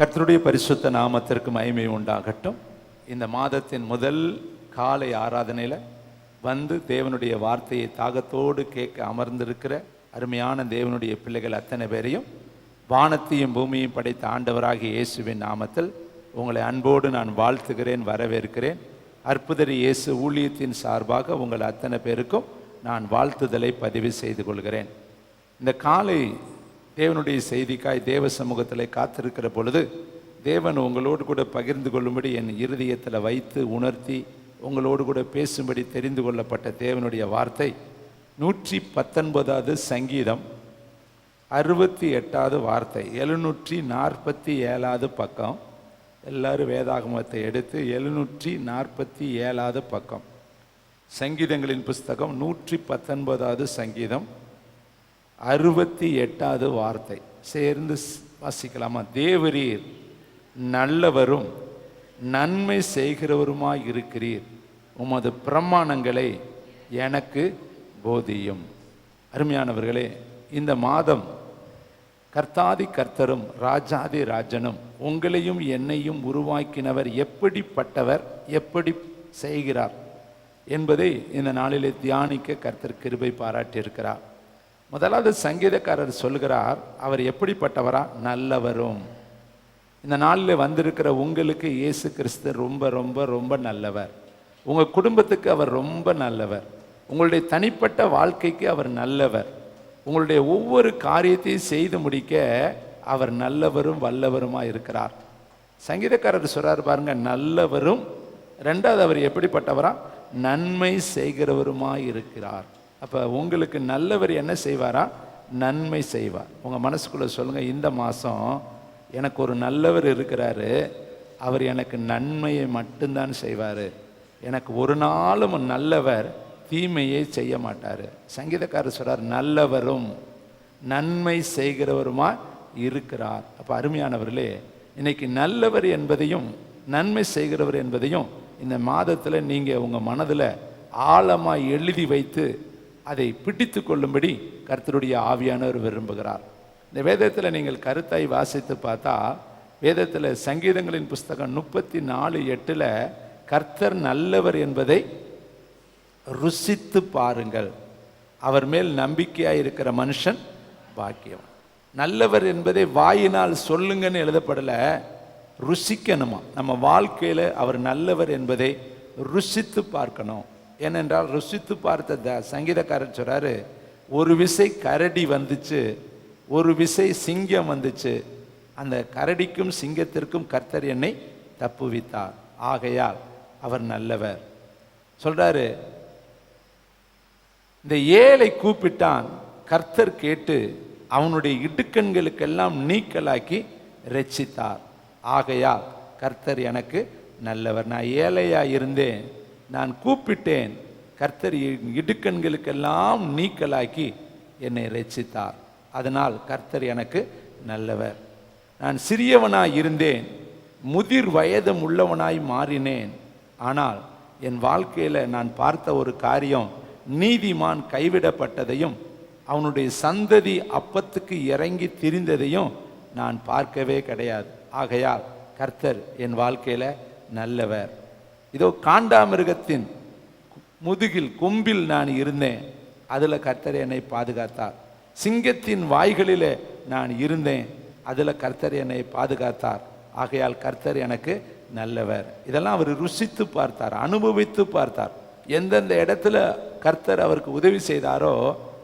கர்த்தருடைய பரிசுத்த நாமத்திற்கு மகிமை உண்டாகட்டும். இந்த மாதத்தின் முதல் காலை ஆராதனையில் வந்து தேவனுடைய வார்த்தையை தாகத்தோடு கேட்க அமர்ந்திருக்கிற அருமையான தேவனுடைய பிள்ளைகள் அத்தனை பேரையும் வானத்தையும் பூமியையும் படைத்த ஆண்டவராகிய இயேசுவின் நாமத்தில் உங்களை அன்போடு நான் வாழ்த்துகிறேன், வரவேற்கிறேன். அற்புதர் இயேசு ஊழியத்தின் சார்பாக உங்கள் அத்தனை பேருக்கும் நான் வாழ்த்துதலை பதிவு செய்து கொள்கிறேன். இந்த காலை தேவனுடைய செய்திக்காய் தேவ சமூகத்தில் காத்திருக்கிற பொழுது தேவன் உங்களோடு கூட பகிர்ந்து கொள்ளும்படி என் இருதயத்தில் வைத்து உணர்த்தி உங்களோடு கூட பேசும்படி தெரிந்து கொள்ளப்பட்ட தேவனுடைய வார்த்தை 119வது சங்கீதம் 68வது வார்த்தை, 747வது பக்கம். எல்லாரும் வேதாகமத்தை எடுத்து 747வது பக்கம். சங்கீதங்களின் புஸ்தகம் 119வது சங்கீதம் 68வது வார்த்தை சேர்ந்து வாசிக்கலாமா? தேவரீர் நல்லவரும் நன்மை செய்கிறவருமாய் இருக்கிறீர், உமது பிரமாணங்களை எனக்கு போதியும். அருமையானவர்களே, இந்த மாதம் கர்த்தாதி கர்த்தரும் ராஜாதி ராஜனும் உங்களையும் என்னையும் உருவாக்கினவர் எப்படிப்பட்டவர், எப்படி செய்கிறார் என்பதை இந்த நாளிலே தியானிக்க கர்த்தர் கிருபை பாராட்டியிருக்கிறார். முதலாவது சங்கீதக்காரர் சொல்கிறார், அவர் எப்படிப்பட்டவரா? நல்லவரும். இந்த நாளில் வந்திருக்கிற உங்களுக்கு இயேசு கிறிஸ்து ரொம்ப ரொம்ப ரொம்ப நல்லவர். உங்கள் குடும்பத்துக்கு அவர் ரொம்ப நல்லவர். உங்களுடைய தனிப்பட்ட வாழ்க்கைக்கு அவர் நல்லவர். உங்களுடைய ஒவ்வொரு காரியத்தையும் செய்து முடிக்க அவர் நல்லவரும் வல்லவருமாக இருக்கிறார். சங்கீதக்காரர் சொல்கிறார் பாருங்க, நல்லவரும். ரெண்டாவது, அவர் எப்படிப்பட்டவரா? நன்மை செய்கிறவருமாய் இருக்கிறார். அப்போ உங்களுக்கு நல்லவர் என்ன செய்வாரா? நன்மை செய்வார். உங்கள் மனசுக்குள்ளே சொல்லுங்கள், இந்த மாதம் எனக்கு ஒரு நல்லவர் இருக்கிறாரு, அவர் எனக்கு நன்மையை மட்டும்தான் செய்வார். எனக்கு ஒரு நாளும் நல்லவர் தீமையை செய்ய மாட்டார். சங்கீதக்காரர் சொல்கிறார், நல்லவரும் நன்மை செய்கிறவருமா இருக்கிறார். அப்போ அருமையானவர்களே, இன்னைக்கு நல்லவர் என்பதையும் நன்மை செய்கிறவர் என்பதையும் இந்த மாதத்தில் நீங்கள் உங்கள் மனதில் ஆழமாக எழுதி வைத்து அதை பிடித்து கொள்ளும்படி கர்த்தருடைய ஆவியானவர் விரும்புகிறார். இந்த வேதத்தில் நீங்கள் கருத்தாய் வாசித்து பார்த்தா, வேதத்தில் சங்கீதங்களின் புஸ்தகம் 34:8 கர்த்தர் நல்லவர் என்பதை ருசித்து பாருங்கள், அவர் மேல் நம்பிக்கையாக இருக்கிற மனுஷன் பாக்கியம். நல்லவர் என்பதை வாயினால் சொல்லுங்கன்னு எழுதப்படலை, ருசிக்கணுமா. நம்ம வாழ்க்கையில் அவர் நல்லவர் என்பதை ருசித்து பார்க்கணும். ஏனென்றால் ருசித்து பார்த்த சங்கீதக்காரர் சொல்றாரு, ஒரு விசை கரடி வந்துச்சு, ஒரு விசை சிங்கம் வந்துச்சு, அந்த கரடிக்கும் சிங்கத்திற்கும் கர்த்தர் என்னை தப்புவித்தார், ஆகையால் அவர் நல்லவர் சொல்றாரு. இந்த ஏழை கூப்பிட்டான், கர்த்தர் கேட்டு அவனுடைய இடுக்கண்களுக்கெல்லாம் நீக்கலாக்கி ரட்சித்தார், ஆகையால் கர்த்தர் எனக்கு நல்லவர். நான் ஏழையா இருந்தேன், நான் கூப்பிட்டேன், கர்த்தர் இடுக்கண்களுக்கெல்லாம் நீக்கலாக்கி என்னை ரட்சித்தார், அதனால் கர்த்தர் எனக்கு நல்லவர். நான் சிறியவனாய் இருந்தேன், முதிர் வயதும் உள்ளவனாய் மாறினேன், ஆனால் என் வாழ்க்கையில் நான் பார்த்த ஒரு காரியம், நீதிமான் கைவிடப்பட்டதையும் அவனுடைய சந்ததி அப்பத்துக்கு இறங்கி திரிந்ததையும் நான் பார்க்கவே கிடையாது. ஆகையால் கர்த்தர் என் வாழ்க்கையில் நல்லவர். இதோ காண்டாமிருகத்தின் முதுகில் கொம்பில் நான் இருந்தேன், அதில் கர்த்தர் என்னை பாதுகாத்தார். சிங்கத்தின் வாய்களில் நான் இருந்தேன், அதில் கர்த்தர் என்னை பாதுகாத்தார், ஆகையால் கர்த்தர் எனக்கு நல்லவர். இதெல்லாம் அவர் ருசித்து பார்த்தார், அனுபவித்து பார்த்தார். எந்தெந்த இடத்துல கர்த்தர் அவருக்கு உதவி செய்தாரோ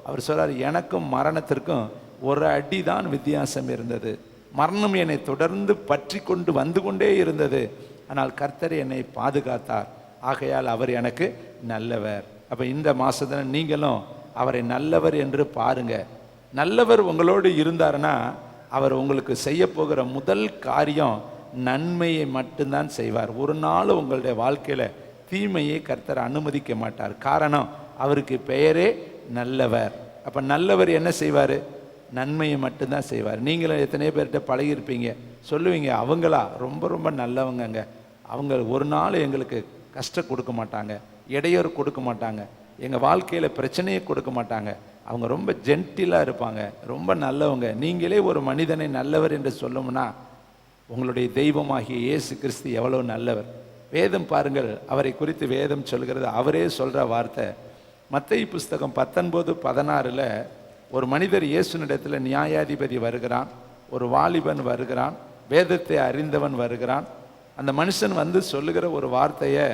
அவர் சொல்றார், எனக்கும் மரணத்திற்கும் ஒரு அடி தான் வித்தியாசம் இருந்தது. மரணம் என்னை தொடர்ந்து பற்றி கொண்டு வந்து கொண்டே இருந்தது, ஆனால் கர்த்தர் என்னை பாதுகாத்தார், ஆகையால் அவர் எனக்கு நல்லவர். அப்போ இந்த மாதத்தில் நீங்களும் அவரை நல்லவர் என்று பாருங்க. நல்லவர் உங்களோடு இருந்தாருன்னா அவர் உங்களுக்கு செய்ய போகிற முதல் காரியம் நன்மையை மட்டும்தான் செய்வார். ஒரு நாள் உங்களுடைய வாழ்க்கையில் தீமையை கர்த்தர் அனுமதிக்க மாட்டார். காரணம், அவருக்கு பெயரே நல்லவர். அப்போ நல்லவர் என்ன செய்வார்? நன்மையை மட்டும்தான் செய்வார். நீங்களும் எத்தனையோ பேர்கிட்ட பழகியிருப்பீங்க, சொல்லுவீங்க, அவங்களா ரொம்ப ரொம்ப நல்லவங்கங்க, அவங்க ஒரு நாள் எங்களுக்கு கஷ்டம் கொடுக்க மாட்டாங்க, இடையூறு கொடுக்க மாட்டாங்க, எங்கள் வாழ்க்கையில் பிரச்சனையை கொடுக்க மாட்டாங்க, அவங்க ரொம்ப ஜென்டிலாக இருப்பாங்க, ரொம்ப நல்லவங்க. நீங்களே ஒரு மனிதனை நல்லவர் என்று சொல்லணும்னா உங்களுடைய தெய்வமாகிய இயேசு கிறிஸ்து எவ்வளோ நல்லவர். வேதம் பாருங்கள், அவரை குறித்து வேதம் சொல்கிறது. அவரே சொல்கிற வார்த்தை மத்தேயு புஸ்தகம் 19:16 ஒரு மனிதர் இயேசுனிடத்தில் நியாயாதிபதி வருகிறான், ஒரு வாலிபன் வருகிறான், வேதத்தை அறிந்தவன் வருகிறான். அந்த மனுஷன் வந்து சொல்லுகிற ஒரு வார்த்தையை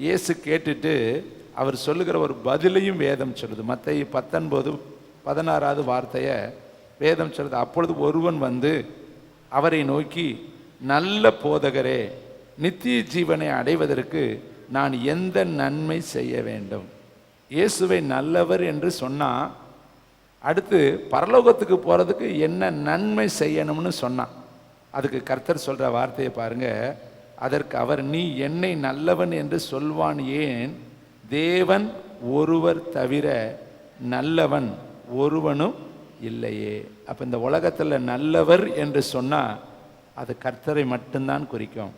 இயேசு கேட்டுட்டு அவர் சொல்லுகிற ஒரு பதிலையும் வேதம் சொல்லுது. மத்தேயு 19:16 வார்த்தையை வேதம் சொல்லுது. அப்பொழுது ஒருவன் வந்து அவரை நோக்கி, நல்ல போதகரே, நித்திய ஜீவனை அடைவதற்கு நான் எந்த நன்மை செய்ய வேண்டும்? இயேசுவை நல்லவர் என்று சொன்னான். அடுத்து பரலோகத்துக்கு போகிறதுக்கு என்ன நன்மை செய்யணும்னு சொன்னான். அதுக்கு கர்த்தர் சொல்கிற வார்த்தையை பாருங்க. அதற்கு அவர், நீ என்னை நல்லவன் என்று சொல்வான் ஏன்? தேவன் ஒருவர் தவிர நல்லவன் ஒருவனும் இல்லையே. அப்போ இந்த உலகத்தில் நல்லவர் என்று சொன்னால் அது கர்த்தரை மட்டும்தான் குறிக்கும்,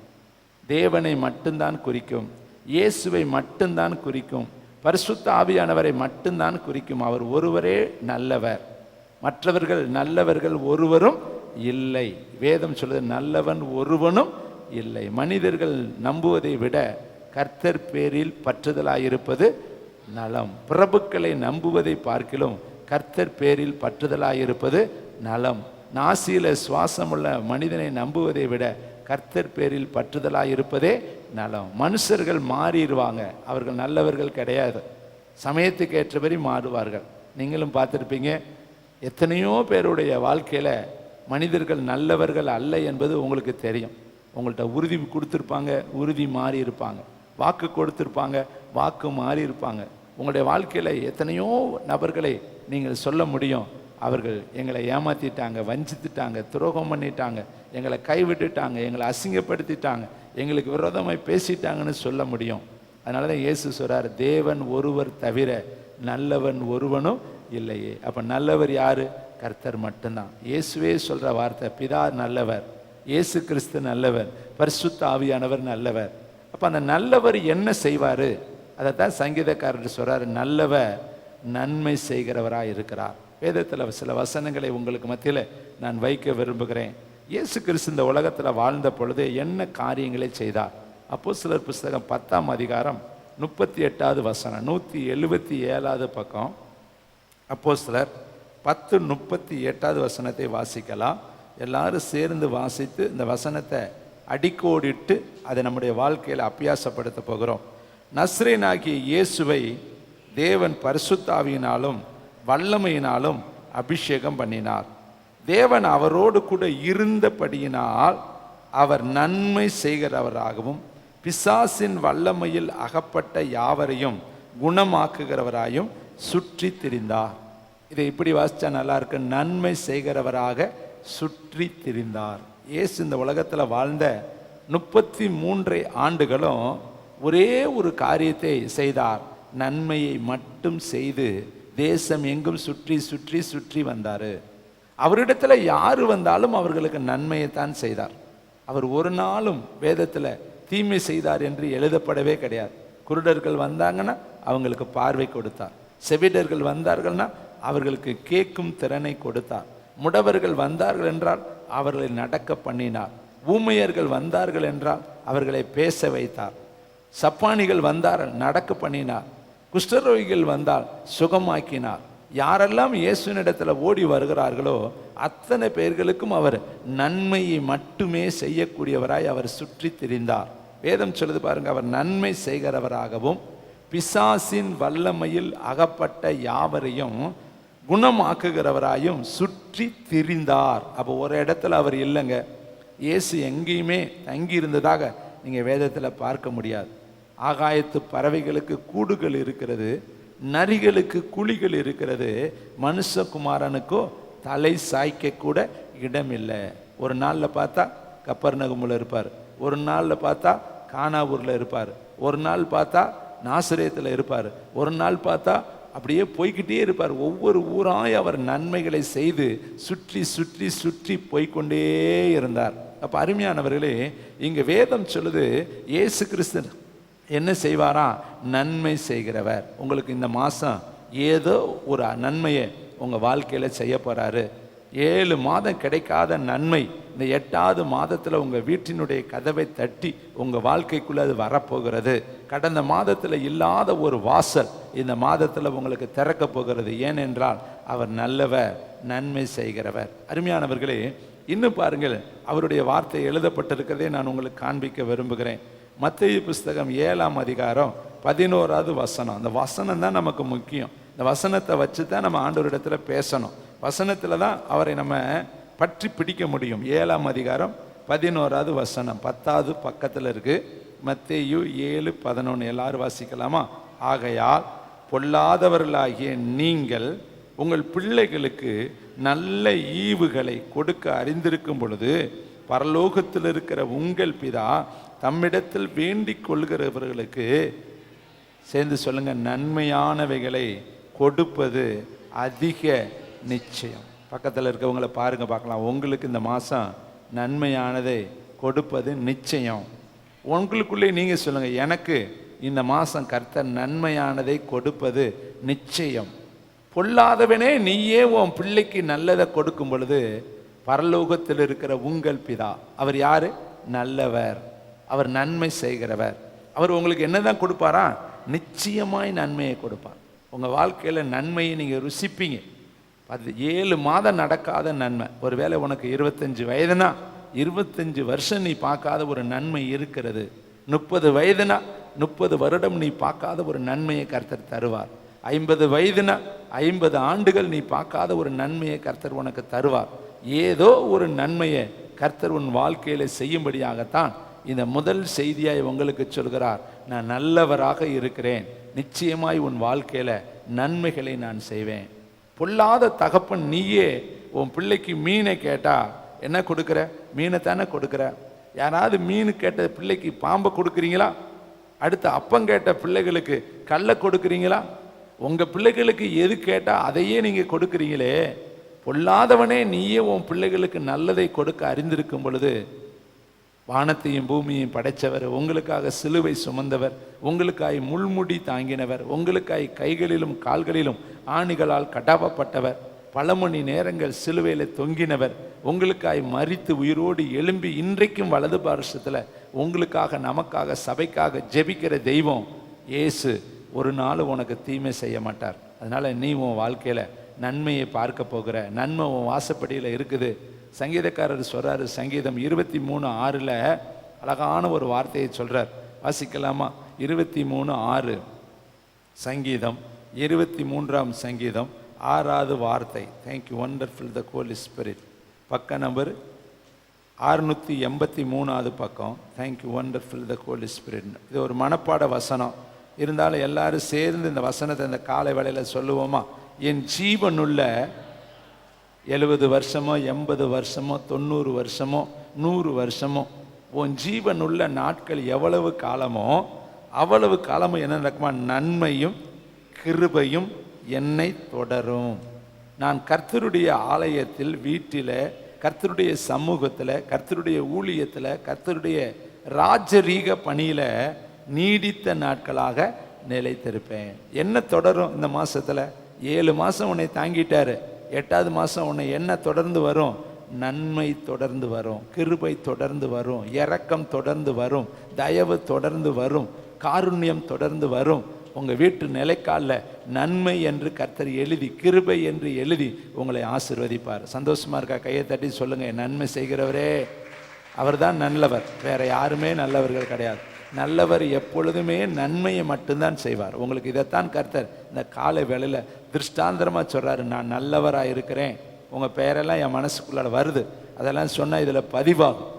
தேவனை மட்டும்தான் குறிக்கும், இயேசுவை மட்டும்தான் குறிக்கும், பரிசுத்த ஆவியானவரை மட்டும்தான் குறிக்கும். அவர் ஒருவரே நல்லவர், மற்றவர்கள் நல்லவர்கள் ஒருவரும் இல்லை. வேதம் சொல்லுது, நல்லவன் ஒருவனும் இல்லை. மனிதர்கள் நம்புவதை விட கர்த்தர் பேரில் பற்றுதலாயிருப்பது நலம். பிரபுக்களை நம்புவதை பார்க்கிலும் கர்த்தர் பேரில் பற்றுதலாயிருப்பது நலம். நாசியில சுவாசமுள்ள மனிதனை நம்புவதை விட கர்த்தர் பேரில் பற்றுதலாயிருப்பதே நலம். மனுஷர்கள் மாறிடுவாங்க, அவர்கள் நல்லவர்கள் கிடையாது. சமயத்துக்கு ஏற்றபடி மாறுவார்கள். நீங்களும் பார்த்துருப்பீங்க, எத்தனையோ பேருடைய வாழ்க்கையில் மனிதர்கள் நல்லவர்கள் அல்ல என்பது உங்களுக்கு தெரியும். உங்கள்கிட்ட உறுதி கொடுத்துருப்பாங்க, உறுதி மாறி இருப்பாங்க. வாக்கு கொடுத்துருப்பாங்க, வாக்கு மாறி இருப்பாங்க. உங்களுடைய வாழ்க்கையில் எத்தனையோ நபர்களை நீங்கள் சொல்ல முடியும், அவர்கள் எங்களை ஏமாற்றிட்டாங்க, வஞ்சித்துட்டாங்க, துரோகம் பண்ணிட்டாங்க, எங்களை கைவிட்டுட்டாங்க, எங்களை அசிங்கப்படுத்திட்டாங்க, எங்களுக்கு விரோதமாய் பேசிட்டாங்கன்னு சொல்ல முடியும். அதனால தான் இயேசு சொல்கிறார், தேவன் ஒருவர் தவிர நல்லவன் ஒருவனும் இல்லையே. அப்போ நல்லவர் யார்? கர்த்தர் மட்டும்தான். இயேசுவே சொல்கிற வார்த்தை, பிதா நல்லவர், இயேசு கிறிஸ்து நல்லவர், பரிசுத்த ஆவியானவர் நல்லவர். அப்போ அந்த நல்லவர் என்ன செய்வார்? அதை தான் சங்கீதக்காரர் சொல்கிறார், நல்லவர் நன்மை செய்கிறவராக இருக்கிறார். வேதத்தில் சில வசனங்களை உங்களுக்கு மத்தியில் நான் வைக்க விரும்புகிறேன். இயேசு கிறிஸ்து இந்த உலகத்தில் வாழ்ந்த பொழுது என்ன காரியங்களை செய்தார்? அப்போஸ்தலர் புஸ்தகம் 10ஆம் அதிகாரம் 38வது வசனம், 177வது பக்கம். அப்போஸ்தலர் 10:38வது வசனத்தை வாசிக்கலாம். எல்லாரும் சேர்ந்து வாசித்து இந்த வசனத்தை அடிக்கோடிட்டு அதை நம்முடைய வாழ்க்கையில் அபியாசப்படுத்த போகிறோம். நஸ்ரேனாகிய இயேசுவை தேவன் பரிசுத்தாவியினாலும் வல்லமையினாலும் அபிஷேகம் பண்ணினார். தேவன் அவரோடு கூட இருந்தபடியினால் அவர் நன்மை செய்கிறவராகவும் பிசாசின் வல்லமையில் அகப்பட்ட யாவரையும் குணமாக்குகிறவராயும் சுற்றி திரிந்தார். இதை இப்படி வாசித்தா நல்லா இருக்கு. நன்மை செய்கிறவராக சுற்றி திரிந்தார். இயேசு இந்த உலகத்தில் வாழ்ந்த 33 ஆண்டுகளும் ஒரே ஒரு காரியத்தை செய்தார், நன்மையை மட்டும் செய்து தேசம் எங்கும் சுற்றி சுற்றி சுற்றி வந்தார். அவரிடத்துல யார் வந்தாலும் அவர்களுக்கு நன்மையைத்தான் செய்தார். அவர் ஒரு நாளும் வேதத்தில் தீமை செய்தார் என்று எழுதப்படவே கிடையாது. குருடர்கள் வந்தாங்கன்னா அவங்களுக்கு பார்வை கொடுத்தார், செவிடர்கள் வந்தார்கள்னா அவர்களுக்கு கேட்கும் திறனை கொடுத்தார், முடவர்கள் வந்தார்கள் என்றால் அவர்களை நடக்க பண்ணினார், ஊமையர்கள் வந்தார்கள் என்றால் அவர்களை பேச வைத்தார், சப்பானிகள் வந்தார்கள் நடக்க பண்ணினார், குஷ்டரோகிகள் வந்தால் சுகமாக்கினார். யாரெல்லாம் இயேசுனிடத்தில் ஓடி வருகிறார்களோ அத்தனை பேர்களுக்கும் அவர் நன்மையை மட்டுமே செய்யக்கூடியவராய் அவர் சுற்றி திரிந்தார். வேதம் சொல்லுது பாருங்க, அவர் நன்மை செய்கிறவராகவும் பிசாசின் வல்லமையில் அகப்பட்ட யாவரையும் குணமாக்குகிறவராயும் சுற்றி திரிந்தார். அப்போ ஒரு இடத்துல அவர் இல்லைங்க. இயேசு எங்கேயுமே தங்கி இருந்ததாக நீங்கள் வேதத்தில் பார்க்க முடியாது. ஆகாயத்து பறவைகளுக்கு கூடுகள் இருக்கிறது, நரிகளுக்கு குழிகள் இருக்கிறது, மனுஷகுமாரனுக்கோ தலை சாய்க்க கூட இடம் இல்லை. ஒரு நாளில் பார்த்தா கப்பர்நகமுல இருப்பார், ஒரு நாளில் பார்த்தா கானாவூரில் இருப்பார், ஒரு நாள் பார்த்தா நாசரேத்தில் இருப்பார், ஒரு நாள் பார்த்தா அப்படியே போய்கிட்டே இருப்பார். ஒவ்வொரு ஊராய் அவர் நன்மைகளை செய்து சுற்றி சுற்றி சுற்றி போய்கொண்டே இருந்தார். அப்போ அருமையானவர்களே, இங்கே வேதம் சொல்லுது இயேசு கிறிஸ்து என்ன செய்வாரா? நன்மை செய்கிறவர். உங்களுக்கு இந்த மாதம் ஏதோ ஒரு நன்மையை உங்கள் வாழ்க்கையில் செய்ய போகிறாரு. 7 மாதம் கிடைக்காத நன்மை இந்த 8வது மாதத்தில் உங்கள் வீட்டினுடைய கதவை தட்டி உங்கள் வாழ்க்கைக்குள்ளே அது வரப்போகிறது. கடந்த மாதத்தில் இல்லாத ஒரு வாசல் இந்த மாதத்தில் உங்களுக்கு திறக்க போகிறது. ஏனென்றால் அவர் நல்லவர், நன்மை செய்கிறவர். அருமையானவர்களே, இன்னும் பாருங்கள், அவருடைய வார்த்தை எழுதப்பட்டிருக்கிறதே நான் உங்களுக்கு காண்பிக்க விரும்புகிறேன். மத்தேயு புஸ்தகம் 7ஆம் அதிகாரம் 11வது வசனம். அந்த வசனம் தான் நமக்கு முக்கியம். இந்த வசனத்தை வச்சு தான் நம்ம ஆண்டவரிடத்துல பேசணும். வசனத்தில் தான் அவரை நம்ம பற்றி பிடிக்க முடியும். 7ஆம் அதிகாரம் 11வது வசனம் 10வது பக்கத்தில் இருக்கு. மத்தேயு 7:11 எல்லாரும் வாசிக்கலாமா? ஆகையால் பொல்லாதவர்களாகிய நீங்கள் உங்கள் பிள்ளைகளுக்கு நல்ல ஈவுகளை கொடுக்க அறிந்திருக்கும் பொழுது பரலோகத்தில் இருக்கிற உங்கள் பிதா தம்மிடத்தில் வேண்டிக் கொள்கிறவர்களுக்கு, சேர்ந்து சொல்லுங்க, நன்மையானவைகளை கொடுப்பது அதிக நிச்சயம். பக்கத்தில் இருக்கவங்களை பாருங்க, பார்க்கலாம். உங்களுக்கு இந்த மாதம் நன்மையானதை கொடுப்பது நிச்சயம். உங்களுக்குள்ளே நீங்கள் சொல்லுங்க, எனக்கு இந்த மாதம் கர்த்தர் நன்மையானதை கொடுப்பது நிச்சயம். பொல்லாதவனே நீயே உன் பிள்ளைக்கு நல்லதை கொடுக்கும் பொழுது பரலோகத்தில் இருக்கிற உங்கள் பிதா, அவர் யாரு? நல்லவர், அவர் நன்மை செய்கிறவர். அவர் உங்களுக்கு என்னதான் கொடுப்பாரா? நிச்சயமாய் நன்மையை கொடுப்பார். உங்கள் வாழ்க்கையில் நன்மையை நீங்கள் ருசிப்பீங்க. 7 மாதம் நடக்காத நன்மை, ஒருவேளை உனக்கு 25 வயதுனா 25 வருஷம் நீ பார்க்காத ஒரு நன்மை இருக்கிறது. 30 வயதுனா 30 வருடம் நீ பார்க்காத ஒரு நன்மையை கர்த்தர் தருவார். 50 வயதுனா 50 ஆண்டுகள் நீ பார்க்காத ஒரு நன்மையை கர்த்தர் உனக்கு தருவார். ஏதோ ஒரு நன்மையை கர்த்தர் உன் வாழ்க்கையில செய்யும்படியாகத்தான் இந்த முதல் செய்தியாய் உங்களுக்கு சொல்கிறார். நான் நல்லவராக இருக்கிறேன், நிச்சயமாய் உன் வாழ்க்கையில நன்மைகளை நான் செய்வேன். பொல்லாத தகப்பன் நீயே உன் பிள்ளைக்கு மீனை கேட்டா என்ன கொடுக்குற? மீனை தானே கொடுக்குற. யாராவது மீன் கேட்ட பிள்ளைக்கு பாம்பை கொடுக்குறீங்களா? அடுத்து அப்பம் கேட்ட பிள்ளைகளுக்கு கல்லை கொடுக்குறீங்களா? உங்க பிள்ளைகளுக்கு எது கேட்டா அதையே நீங்க கொடுக்குறீங்களே. பொல்லாதவனே நீயே உன் பிள்ளைகளுக்கு நல்லதை கொடுக்க அறிந்திருக்கும் பொழுது, வானத்தையும் பூமியையும் படைத்தவர், உங்களுக்காக சிலுவை சுமந்தவர், உங்களுக்காய் முள்முடி தாங்கினவர், உங்களுக்காய் கைகளிலும் கால்களிலும் ஆணிகளால் கட்டாவப்பட்டவர், பல மணி நேரங்கள் சிலுவையில் தொங்கினவர், உங்களுக்காய் மரித்து உயிரோடு எழும்பி இன்றைக்கும் வலது பாரசத்தில் உங்களுக்காக நமக்காக சபைக்காக ஜெபிக்கிற தெய்வம் இயேசு ஒரு நாள் உனக்கு தீமை செய்ய மாட்டார். அதனால நீ உன் வாழ்க்கையில் நன்மையை பார்க்க போகிற. நன்மை உன் வாசப்படியில் இருக்குது. சங்கீதக்காரர் சொல்றாரு, சங்கீதம் 23:6 அழகான ஒரு வார்த்தையை சொல்றார். வாசிக்கலாமா? 23:6 சங்கீதம் 23ஆம் சங்கீதம் 6வது வார்த்தை. தேங்க்யூ வண்டர்ஃபுல் த ஹோலி ஸ்பிரிட். பக்க நம்பர் 683வது பக்கம். தேங்க்யூ வண்டர்ஃபுல் த ஹோலி ஸ்பிரிட். இது ஒரு மனப்பாட வசனம். இருந்தாலும் எல்லாரும் சேர்ந்து இந்த வசனத்தை இந்த காலை வேளையில் சொல்லுவோமா? என் ஜீவனுள்ள 70 வருஷமோ 80 வருஷமோ 90 வருஷமோ 100 வருஷமோ, உன் ஜீவனுள்ள நாட்கள் எவ்வளவு காலமோ அவ்வளவு காலமும் என்ன நடக்குமா? நன்மையும் கிருபையும் என்னை தொடரும். நான் கர்த்தருடைய ஆலயத்தில், வீட்டில், கர்த்தருடைய சமூகத்தில், கர்த்தருடைய ஊழியத்தில், கர்த்தருடைய ராஜரீக பணியில் நீடித்த நாட்களாக நிலைத்திருப்பேன். என்ன தொடரும் இந்த மாசத்துல? 7 மாதம் உன்னை தாங்கிட்டாரு. 8வது மாதம் உன்னை என்ன தொடர்ந்து வரும்? நன்மை தொடர்ந்து வரும், கிருபை தொடர்ந்து வரும், இரக்கம் தொடர்ந்து வரும், தயவு தொடர்ந்து வரும், காருண்யம் தொடர்ந்து வரும். உங்கள் வீட்டு நிலைக்காலில் நன்மை என்று கர்த்தர் எழுதி, கிருபை என்று எழுதி உங்களை ஆசீர்வதிப்பார். சந்தோஷமா இருக்கா? கையை தட்டி சொல்லுங்க, நன்மை செய்கிறவரே அவர் தான் நல்லவர், வேற யாருமே நல்லவர்கள் கிடையாது. நல்லவர் எப்பொழுதுமே நன்மையை மட்டும்தான் செய்வார். உங்களுக்கு இதைத்தான் கர்த்தர் இந்த காலை வேளையில் திருஷ்டாந்தரமாக சொல்கிறாரு. நான் நல்லவராக இருக்கிறேன். உங்கள் பெயரெல்லாம் என் மனசுக்குள்ளார வருது, அதெல்லாம் சொன்னால் இதில் பதிவாகும்.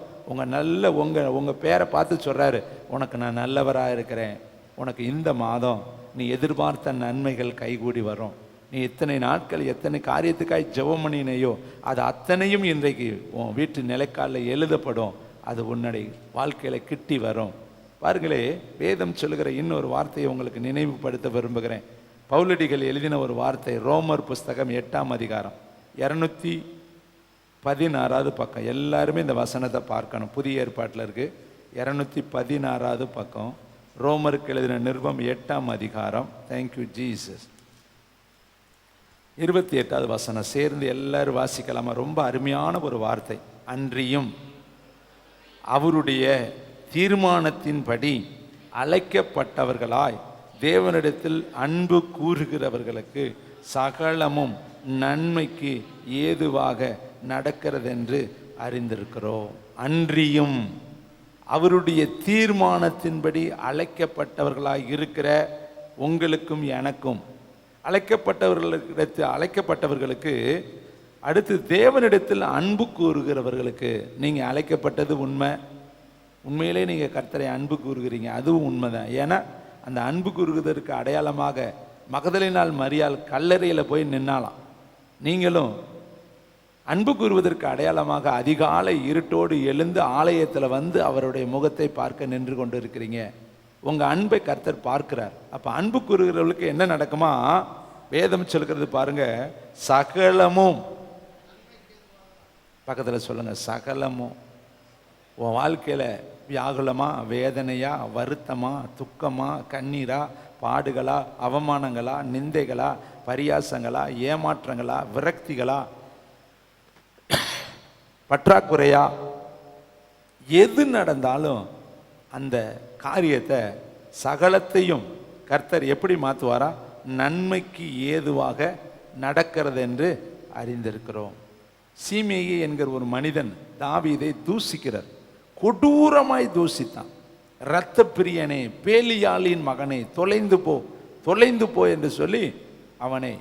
உங்கள் பேரை பார்த்து சொல்கிறாரு, உனக்கு நான் நல்லவராக இருக்கிறேன். உனக்கு இந்த மாதம் நீ எதிர்பார்த்த நன்மைகள் கைகூடி வரும். நீ எத்தனை நாட்கள் எத்தனை காரியத்துக்காய் ஜெபம் பண்ணினையோ அது அத்தனையும் இன்றைக்கு உன் வீட்டு நிலைக்காலில் எழுதப்படும். அது உன்னுடைய வாழ்க்கையில் கிட்டி வரும். பாருங்களே, வேதம் சொல்லுகிற இன்னொரு வார்த்தையை உங்களுக்கு நினைவுபடுத்த விரும்புகிறேன். பவுலடிகள் எழுதின ஒரு வார்த்தை, ரோமர் புஸ்தகம் 8ஆம் அதிகாரம் 216வது பக்கம். எல்லாருமே இந்த வசனத்தை பார்க்கணும். புதிய ஏற்பாட்டில் இருக்கு. 216வது பக்கம், ரோமருக்கு எழுதின நிருபம் 8ஆம் அதிகாரம். Thank you Jesus. 28வது வசனம் சேர்ந்து எல்லாரும் வாசிக்கலாமா? ரொம்ப அருமையான ஒரு வார்த்தை. அன்றியும் அவருடைய தீர்மானத்தின்படி அழைக்கப்பட்டவர்களாய் தேவனிடத்தில் அன்பு கூறுகிறவர்களுக்கு சகலமும் நன்மைக்கு ஏதுவாக நடக்கிறதென்று அறிந்திருக்கிறோம். அன்றியும் அவருடைய தீர்மானத்தின்படி அழைக்கப்பட்டவர்களாய் இருக்கிற உங்களுக்கும் எனக்கும், அழைக்கப்பட்டவர்களுக்கு அடுத்து தேவனிடத்தில் அன்பு கூறுகிறவர்களுக்கு, நீங்கள் அழைக்கப்பட்டது உண்மை, உண்மையிலே நீங்கள் கர்த்தரை அன்பு கூறுகிறீங்க, அதுவும் உண்மைதான். ஏன்னா அந்த அன்பு கூறுவதற்கு அடையாளமாக மகதலினால் மரியாள் கல்லறையில் போய் நின்னாலாம். நீங்களும் அன்பு கூறுவதற்கு அடையாளமாக அதிகாலை இருட்டோடு எழுந்து ஆலயத்தில் வந்து அவருடைய முகத்தை பார்க்க நின்று கொண்டு இருக்கிறீங்க. உங்கள் அன்பை கர்த்தர் பார்க்கிறார். அப்போ அன்பு கூறுகிறவர்களுக்கு என்ன நடக்குமா? வேதம் சொல்கிறது பாருங்க, சகலமும், பக்கத்தில் சொல்லுங்க, சகலமும். உன் வாழ்க்கையில் வியாகுலமா, வேதனையா, வருத்தமா, துக்கமா, கண்ணீரா, பாடுகளா, அவமானங்களா, நிந்தைகளா, பரியாசங்களா, ஏமாற்றங்களா, விரக்திகளா, பற்றாக்குறையா, எது நடந்தாலும் அந்த காரியத்தை சகலத்தையும் கர்த்தர் எப்படி மாற்றுவாரா? நன்மைக்கு ஏதுவாக நடக்கிறது என்று அறிந்திருக்கிறோம். சீமேயி என்கிற ஒரு மனிதன் தாவீதை தூசிக்கிறார். கொடூரமாய் தூசித்தான். இரத்த பிரியனே, பேலியாளின் மகனே, தொலைந்து போ, தொலைந்து போ என்று சொல்லி அவனை,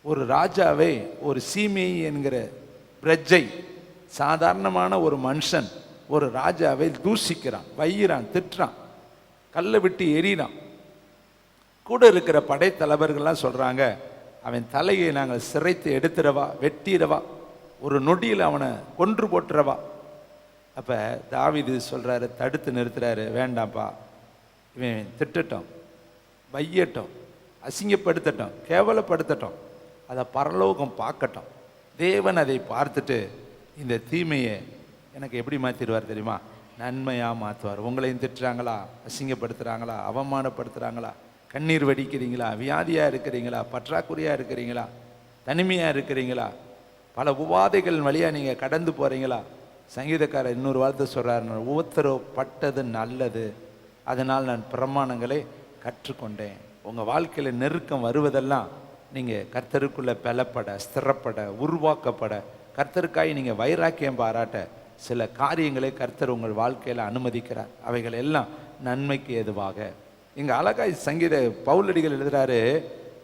ஒரு ராஜாவை, ஒரு சீமேயி என்கிற பிரஜை, சாதாரணமான ஒரு மனுஷன் ஒரு ராஜாவை தூசிக்கிறான், வையிறான், திட்டுறான், கல்லை விட்டு எறிகிறான். கூட இருக்கிற படைத்தலைவர்கள்லாம் சொல்கிறாங்க, அவன் தலையை நாங்கள் சிரைத்து எடுத்துடவா, வெட்டிடவா, ஒரு நொடியில் அவனை கொன்று போட்டுறவா. அப்போ தாவீது சொல்கிறாரு, தடுத்து நிறுத்துறாரு, வேண்டாம்ப்பா, இவன் திட்டட்டும், வையட்டும், அசிங்கப்படுத்தட்டும், கேவலப்படுத்தட்டும், அதை பரலோகம் பார்க்கட்டும். தேவன் அதை பார்த்துட்டு இந்த தீமையை எனக்கு எப்படி மாற்றிடுவார் தெரியுமா? நன்மையாக மாற்றுவார். உங்களையும் திட்டுறாங்களா, அசிங்கப்படுத்துகிறாங்களா, அவமானப்படுத்துகிறாங்களா, கண்ணீர் வடிக்கிறீங்களா, வியாதியாக இருக்கிறீங்களா, பற்றாக்குறையாக இருக்கிறீங்களா, தனிமையாக இருக்கிறீங்களா, பல உபாதைகள் வழியாக நீங்கள் கடந்து போகிறீங்களா? சங்கீதக்காரர் இன்னொரு வார்த்தை சொல்கிறார், உத்தரவுப்பட்டது நல்லது, அதனால் நான் பிரமாணங்களை கற்றுக்கொண்டேன். உங்கள் வாழ்க்கையில் நெருக்கம் வருவதெல்லாம் நீங்கள் கர்த்தருக்குள்ளே பலப்பட, ஸ்திரப்பட, உருவாக்கப்பட, கர்த்தருக்காய் நீங்கள் வைராக்கியம் பாராட்ட சில காரியங்களை கர்த்தர் உங்கள் வாழ்க்கையில் அனுமதிக்கிறார். அவைகள் எல்லாம் நன்மைக்கு ஏதுவாக. இங்கே அழகாய் சங்கீத பவுலடிகள் எழுதுகிறாரு,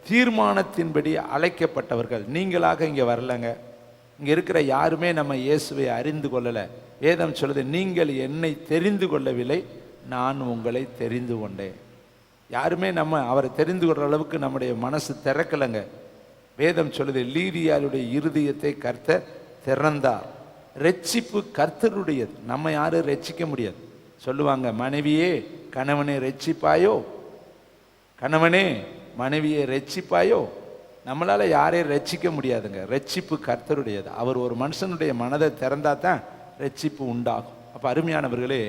தீர்மானத்தின்படி அழைக்கப்பட்டவர்கள். நீங்களாக இங்கே வரலங்க, இங்கே இருக்கிற யாருமே நம்ம இயேசுவை அறிந்து கொள்ளலை. வேதம் சொல்லுது, நீங்கள் என்னை தெரிந்து கொள்ளவில்லை, நான் உங்களை தெரிந்து கொண்டேன். யாருமே நம்ம அவரை தெரிந்து கொள்கிற அளவுக்கு நம்முடைய மனசு திறக்கலைங்க. வேதம் சொல்லுது, லீதியாளுடைய இருதயத்தை கர்த்தர் திறந்தார். ரட்சிப்பு கர்த்தருடையது, நம்ம யாரும் ரட்சிக்க முடியாது. சொல்லுவாங்க, மனைவியே கணவனை ரட்சிப்பாயோ, கணவனே மனைவியை ரட்சிப்பாயோ. நம்மளால் யாரையும் ரட்சிக்க முடியாதுங்க. ரட்சிப்பு கர்த்தருடையது. அவர் ஒரு மனுஷனுடைய மனதை திறந்தா தான் ரட்சிப்பு உண்டாகும். அப்போ அருமையானவர்களே,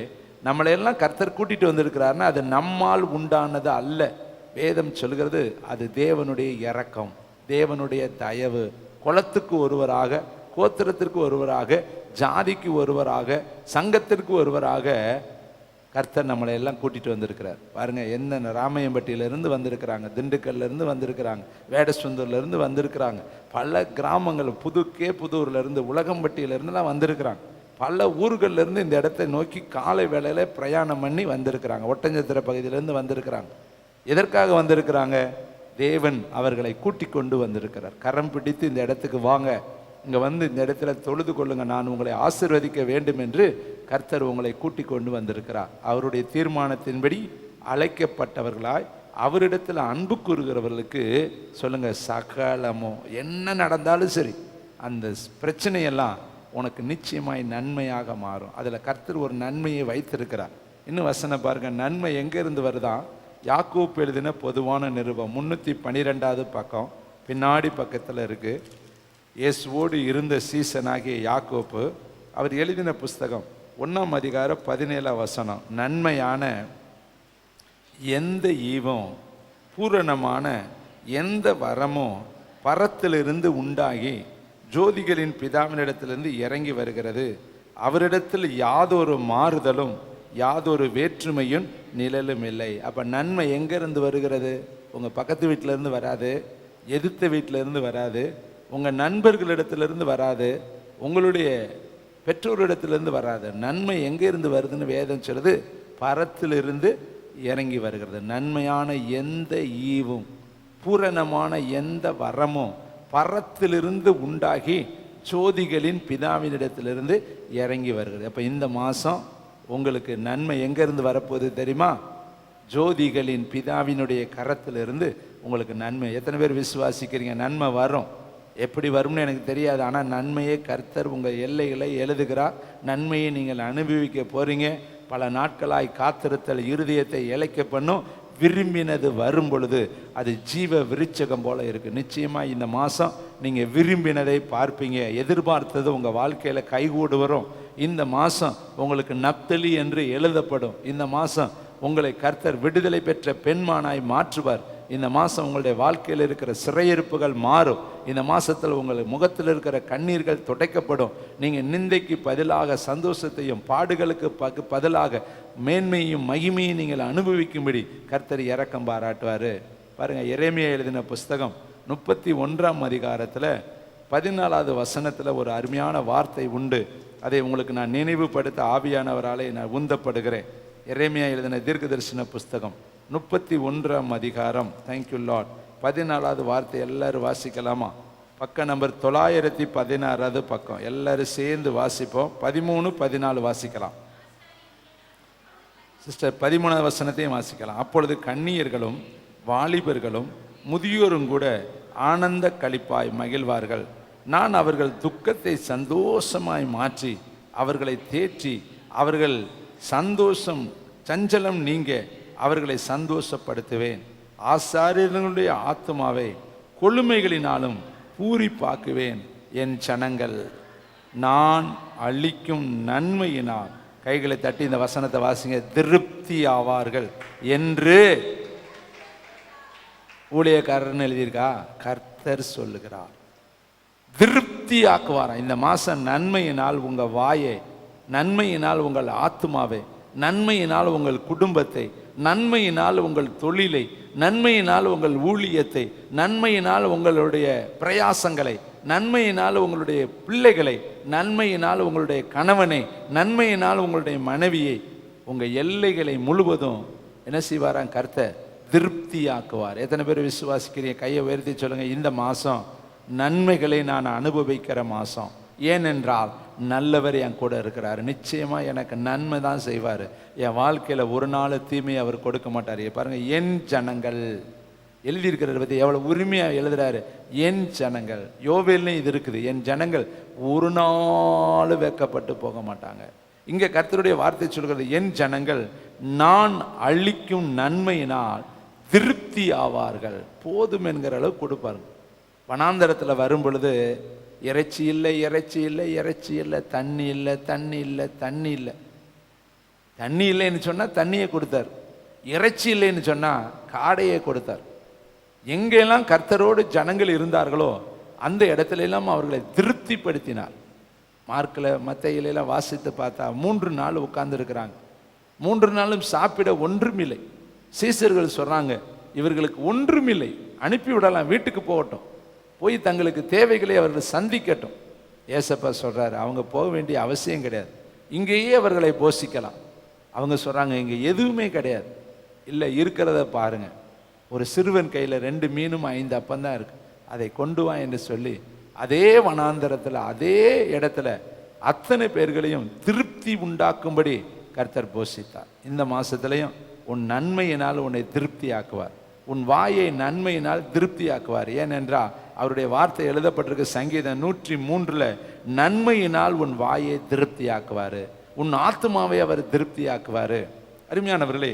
நம்மளையெல்லாம் கர்த்தர் கூட்டிகிட்டு வந்திருக்கிறாருன்னா அது நம்மால் உண்டானது அல்ல. வேதம் சொல்கிறது, அது தேவனுடைய இரக்கம், தேவனுடைய தயவு. குலத்துக்கு ஒருவராக, கோத்திரத்திற்கு ஒருவராக, ஜாதிக்கு ஒருவராக, சங்கத்திற்கு ஒருவராக கர்த்தர் நம்மளை எல்லாம் கூட்டிகிட்டு வந்திருக்கிறார். பாருங்கள், என்ன ராமையம்பட்டியிலேருந்து வந்திருக்கிறாங்க, திண்டுக்கல்லேருந்து வந்திருக்கிறாங்க, வேடசுந்தூர்லேருந்து வந்திருக்கிறாங்க, பல கிராமங்கள், புதூர்லேருந்து, உலகம்பட்டியிலேருந்துலாம் வந்திருக்கிறாங்க. பல ஊர்கள்லேருந்து இந்த இடத்தை நோக்கி காலை வேளையில் பிரயாணம் பண்ணி வந்திருக்கிறாங்க. ஒட்டஞ்சத்திர பகுதியிலேருந்து வந்திருக்கிறாங்க. எதற்காக வந்திருக்கிறாங்க? தேவன் அவர்களை கூட்டி கொண்டு வந்திருக்கிறார். கரம் பிடித்து இந்த இடத்துக்கு வாங்க, இங்கே வந்து இந்த இடத்துல தொழுது கொள்ளுங்க, நான் உங்களை ஆசீர்வதிக்க வேண்டும் என்று கர்த்தர் உங்களை கூட்டி கொண்டு வந்திருக்கிறார். அவருடைய தீர்மானத்தின்படி அழைக்கப்பட்டவர்களாய் அவரிடத்தில் அன்பு கூறுகிறவர்களுக்கு சொல்லுங்க, சகலமோ என்ன நடந்தாலும் சரி, அந்த பிரச்சனையெல்லாம் உனக்கு நிச்சயமாய் நன்மையாக மாறும். அதில் கர்த்தர் ஒரு நன்மையை வைத்திருக்கிறார். இன்னும் வசனம் பாருங்க, நன்மை எங்கேருந்து வருதான்? யாக்கோப்பு எழுதின பொதுவான நிருபம் 312வது பக்கம் பின்னாடி பக்கத்தில் இருக்கு. இயேசுவோடு இருந்த சீசனாகிய யாக்கோப்பு அவர் எழுதின புஸ்தகம் 1ஆம் அதிகாரம் 17ஆம் வசனம், நன்மையான எந்த ஈவும் பூரணமான எந்த வரமும் பரத்திலிருந்து உண்டாகி ஜோதிகளின் பிதாவினிடத்திலிருந்து இறங்கி வருகிறது. அவரிடத்தில் யாதொரு மாறுதலும் யாதொரு வேற்றுமையும் நிழலும் இல்லை. அப்போ நன்மை எங்கேருந்து வருகிறது? உங்கள் பக்கத்து வீட்டிலேருந்து வராது, எதிர்த்த வீட்டிலேருந்து வராது, உங்கள் நண்பர்களிடத்திலிருந்து வராது, உங்களுடைய பெற்றோரிடத்திலிருந்து வராது. நன்மை எங்கே இருந்து வருதுன்னு வேதம் சொல்லுது, பரத்திலிருந்து இறங்கி வருகிறது. நன்மையான எந்த ஈவும் பூரணமான எந்த வரமும் பரத்திலிருந்து உண்டாகி ஜோதிகளின் பிதாவினிடத்திலிருந்து இறங்கி வருகிறது. அப்போ இந்த மாதம் உங்களுக்கு நன்மை எங்கேருந்து வரப்போகுது தெரியுமா? ஜோதிகளின் பிதாவினுடைய கரத்திலிருந்து உங்களுக்கு நன்மை. எத்தனை பேர் விசுவாசிக்கிறீங்க? நன்மை வரும். எப்படி வரும்னு எனக்கு தெரியாது, ஆனால் நன்மையை கர்த்தர் உங்கள் எல்லைகளை எழுதுகிறார். நன்மையை நீங்கள் அனுபவிக்க போகிறீங்க. பல நாட்களாய் காத்திருத்தல் இருதயத்தை இழைக்க பண்ணும். விரும்பினது வரும் பொழுது அது ஜீவ விருட்சகம் போல இருக்குது. நிச்சயமாக இந்த மாதம் நீங்கள் விரும்பினதை பார்ப்பீங்க. எதிர்பார்த்தது உங்கள் வாழ்க்கையில் கைகூடு வரும். இந்த மாதம் உங்களுக்கு நப்தலி என்று எழுதப்படும். இந்த மாதம் உங்களை கர்த்தர் விடுதலை பெற்ற பெண்மானாய் மாற்றுவார். இந்த மாதம் உங்களுடைய வாழ்க்கையில் இருக்கிற சிறையிருப்புகள் மாறும். இந்த மாதத்தில் உங்கள் முகத்தில் இருக்கிற கண்ணீர்கள் துடைக்கப்படும். நீங்கள் நிந்தைக்கு பதிலாக சந்தோஷத்தையும் பாடுகளுக்கு பதிலாக மேன்மையும் மகிமையும் நீங்கள் அனுபவிக்கும்படி கர்த்தர் இரக்கம் பாராட்டுவார். பாருங்கள், எரேமியா எழுதின புஸ்தகம் 31ஆம் அதிகாரத்தில் 14வது வசனத்தில் ஒரு அருமையான வார்த்தை உண்டு. அதை உங்களுக்கு நான் நினைவுபடுத்த ஆவியானவராலே நான் உந்தப்படுகிறேன். எரேமியா எழுதின தீர்க்கதரிசன புஸ்தகம் 31ஆம் அதிகாரம். Thank you Lord. 14வது வார்த்தை எல்லாரும் வாசிக்கலாமா? பக்கம் நம்பர் 916 பக்கம். எல்லாரும் சேர்ந்து வாசிப்போம். 13, 14 வாசிக்கலாம். சிஸ்டர் 13வது வசனத்தையும் வாசிக்கலாம். அப்பொழுது கன்னியர்களும் வாலிபர்களும் முதியோரும் கூட ஆனந்த களிப்பாய் மகிழ்வார்கள். நான் அவர்கள் துக்கத்தை சந்தோஷமாய் மாற்றி அவர்களை தேற்றி அவர்கள் சந்தோஷம் சஞ்சலம் நீங்க அவர்களை சந்தோஷப்படுத்துவேன். ஆசாரியர்களுடைய ஆத்துமாவை கொழுமைகளினாலும் பூரிப்பாக்குவேன். என் ஜனங்கள் நான் அளிக்கும் நன்மையினால், கைகளை தட்டி இந்த வசனத்தை வாசிங்க, திருப்தி ஆவார்கள் என்று ஊழியக்காரர்னு எழுதியிருக்கா? கர்த்தர் சொல்லுகிறார். திருப்தி ஆக்குவாரா? இந்த மாதம் நன்மையினால் உங்கள் வாயை, நன்மையினால் உங்கள் ஆத்துமாவை, நன்மையினால் உங்கள் குடும்பத்தை, நன்மையினால் உங்கள் தொழிலை, நன்மையினால் உங்கள் ஊழியத்தை, நன்மையினால் உங்களுடைய பிரயாசங்களை, நன்மையினால் உங்களுடைய பிள்ளைகளை, நன்மையினால் உங்களுடைய கணவனை, நன்மையினால் உங்களுடைய மனைவியை, உங்கள் எல்லைகளை முழுவதும் என்ன செய்வாராம்? கர்த்தர் திருப்தியாக்குவார். எத்தனை பேர் விசுவாசிக்கிறீங்க? கையை உயர்த்தி சொல்லுங்க, இந்த மாதம் நன்மைகளை நான் அனுபவிக்கிற மாதம். ஏனென்றால் நல்லவர் என் கூட இருக்கிறார். நிச்சயமாக எனக்கு நன்மை தான் செய்வார். என் வாழ்க்கையில் ஒரு நாள் தீமையை அவர் கொடுக்க மாட்டார். பாருங்கள், என் ஜனங்கள் எழுதியிருக்கிறத பற்றி எவ்வளோ உரிமையாக எழுதுறாரு. என் ஜனங்கள், யோவேல்லையும் இது இருக்குது. என் ஜனங்கள் ஒரு நாள் வெட்கப்பட்டு போக மாட்டாங்க. இங்கே கர்த்தருடைய வார்த்தை சொல்கிறது, என் ஜனங்கள் நான் அளிக்கும் நன்மையினால் திருப்தி ஆவார்கள். போதும் என்கிற அளவு கொடுப்பாருங்க. வனாந்தரத்தில் வரும் பொழுது இறைச்சி இல்லை, இறைச்சி இல்லை, இறைச்சி இல்லை, தண்ணி இல்லை, தண்ணி இல்லை, தண்ணி இல்லை. தண்ணி இல்லைன்னு சொன்னால் தண்ணியை கொடுத்தார். இறைச்சி இல்லைன்னு சொன்னால் காடையை கொடுத்தார். எங்கெல்லாம் கர்த்தரோடு ஜனங்கள் இருந்தார்களோ அந்த இடத்துல எல்லாம் அவர்களை திருப்திப்படுத்தினார். மார்க்கில் மத்தையிலெல்லாம் வாசித்து பார்த்தா 3 நாள் உட்கார்ந்துருக்கிறாங்க. 3 நாளும் சாப்பிட ஒன்றுமில்லை. சீசர்கள் சொல்கிறாங்க, இவர்களுக்கு ஒன்றுமில்லை, அனுப்பிவிடலாம், வீட்டுக்கு போகட்டும், போய் தங்களுக்கு தேவைகளை அவர்கள் சந்திக்கட்டும். ஏசப்பா சொல்கிறாரு, அவங்க போக வேண்டிய அவசியம் கிடையாது, இங்கேயே அவர்களை போஷிக்கலாம். அவங்க சொல்கிறாங்க, இங்கே எதுவுமே கிடையாது. இல்லை, இருக்கிறத பாருங்கள், ஒரு சிறுவன் கையில் 2 மீனும் 5 அப்பந்தான் இருக்குது, அதை கொண்டு வா என்று சொல்லி அதே வனாந்தரத்தில் அதே இடத்துல அத்தனை பேர்களையும் திருப்தி உண்டாக்கும்படி கர்த்தர் போஷித்தார். இந்த மாதத்துலையும் உன் நன்மையினால் உன்னை திருப்தி ஆக்குவார். உன் வாயை நன்மையினால் திருப்தி ஆக்குவார். ஏனென்றால் அவருடைய வார்த்தை எழுதப்பட்டிருக்கு சங்கீதம் 103 நன்மையினால் உன் வாயை திருப்தி ஆக்குவார், உன் ஆத்துமாவை அவர் திருப்தி ஆக்குவார். அருமையானவர்களே,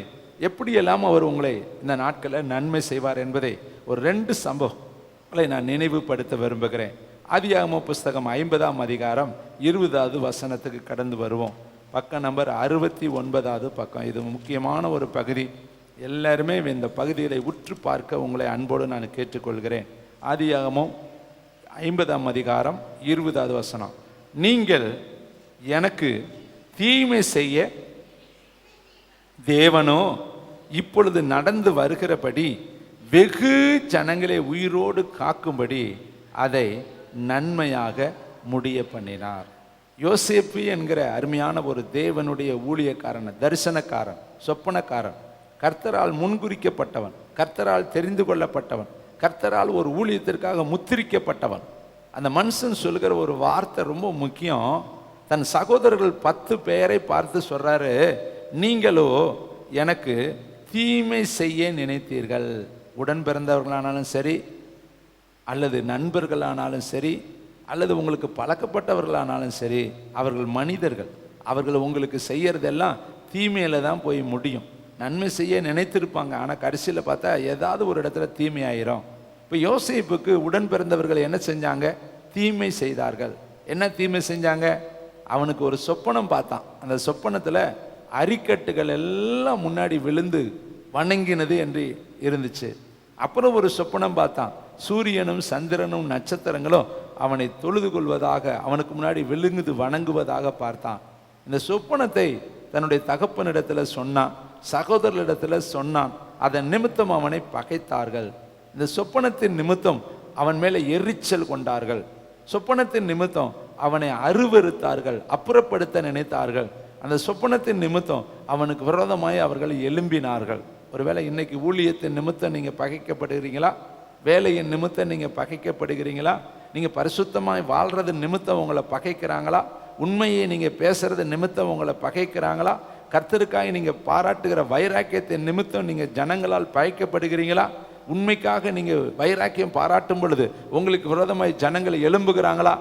எப்படியெல்லாம் அவர் உங்களை இந்த நாட்களில் நன்மை செய்வார் என்பதை ஒரு 2 சம்பவங்களை நான் நினைவுபடுத்த விரும்புகிறேன். ஆதியாகமம் புஸ்தகம் 50ஆம் அதிகாரம் 20வது வசனத்துக்கு கடந்து வருவோம். பக்கம் நம்பர் 69வது பக்கம். இது முக்கியமான ஒரு பகுதி. எல்லாருமே இந்த பகுதிகளை உற்று பார்க்க உங்களை அன்போடு நான் கேட்டுக்கொள்கிறேன். ஆதியாகமம் 50ஆம் அதிகாரம் 20வது வசனம். நீங்கள் எனக்கு தீமை செய்ய தேவனோ இப்பொழுது நடந்து வருகிறபடி வெகு ஜனங்களை உயிரோடு காக்கும்படி அதை நன்மையாக முடிய பண்ணினார். யோசேப்பு என்கிற அருமையான ஒரு தேவனுடைய ஊழியக்காரன், தரிசனக்காரன், சொப்பனக்காரன், கர்த்தரால் முன்குறிக்கப்பட்டவன், கர்த்தரால் தெரிந்து கொள்ளப்பட்டவன், கர்த்தரால் ஒரு ஊழியத்திற்காக முத்திரிக்கப்பட்டவன். அந்த மனுஷன் சொல்கிற ஒரு வார்த்தை ரொம்ப முக்கியம். தன் சகோதரர்கள் 10 பேரை பார்த்து சொல்றாரு, நீங்களோ எனக்கு தீமை செய்ய நினைத்தீர்கள். உடன் பிறந்தவர்களானாலும் சரி, அல்லது நண்பர்களானாலும் சரி, அல்லது உங்களுக்கு பழக்கப்பட்டவர்களானாலும் சரி, அவர்கள் மனிதர்கள். அவர்கள் உங்களுக்கு செய்யறதெல்லாம் தீமையில தான் போய் முடியும். நன்மை செய்ய நினைத்திருப்பாங்க, ஆனால் கடைசியில் பார்த்தா ஏதாவது ஒரு இடத்துல தீமை ஆயிரும். இப்போ யோசேப்புக்கு உடன் பிறந்தவர்கள் என்ன செஞ்சாங்க? தீமை செய்தார்கள். என்ன தீமை செஞ்சாங்க? அவனுக்கு ஒரு சொப்பனம் பார்த்தான். அந்த சொப்பனத்தில் அரிக்கட்டுகள் எல்லாம் முன்னாடி விழுந்து வணங்கினது என்று இருந்துச்சு. அப்புறம் ஒரு சொப்பனம் பார்த்தான். சூரியனும் சந்திரனும் நட்சத்திரங்களும் அவனை தொழுது கொள்வதாக, அவனுக்கு முன்னாடி விழுங்குது வணங்குவதாக பார்த்தான். இந்த சொப்பனத்தை தன்னுடைய தகப்பனிடத்தில் சொன்னான், சகோதரர்களிடத்தில் சொன்னான். அதன் நிமித்தம் அவனை பகைத்தார்கள். இந்த சொப்பனத்தின் நிமித்தம் அவன் மேலே எரிச்சல் கொண்டார்கள். சொப்பனத்தின் நிமித்தம் அவனை அருவருத்தார்கள், அப்புறப்படுத்த நினைத்தார்கள். அந்த சொப்பனத்தின் நிமித்தம் அவனுக்கு விரோதமாய் அவர்கள் எழும்பினார்கள். ஒருவேளை இன்னைக்கு ஊழியத்தின் நிமித்தம் நீங்கள் பகைக்கப்படுகிறீங்களா? வேலையின் நிமித்தம் நீங்கள் பகைக்கப்படுகிறீங்களா? நீங்கள் பரிசுத்தமாய் வாழ்றது நிமித்தம் உங்களை பகைக்கிறாங்களா? உண்மையை நீங்கள் பேசுறது நிமித்தம் உங்களை பகைக்கிறாங்களா? கர்த்தருக்காக நீங்கள் பாராட்டுகிற வைராக்கியத்தின் நிமித்தம் நீங்கள் ஜனங்களால் பகைக்கப்படுகிறீங்களா? உண்மைக்காக நீங்கள் வைராக்கியம் பாராட்டும் பொழுது உங்களுக்கு விரோதமாய் ஜனங்களை எழும்புகிறாங்களா?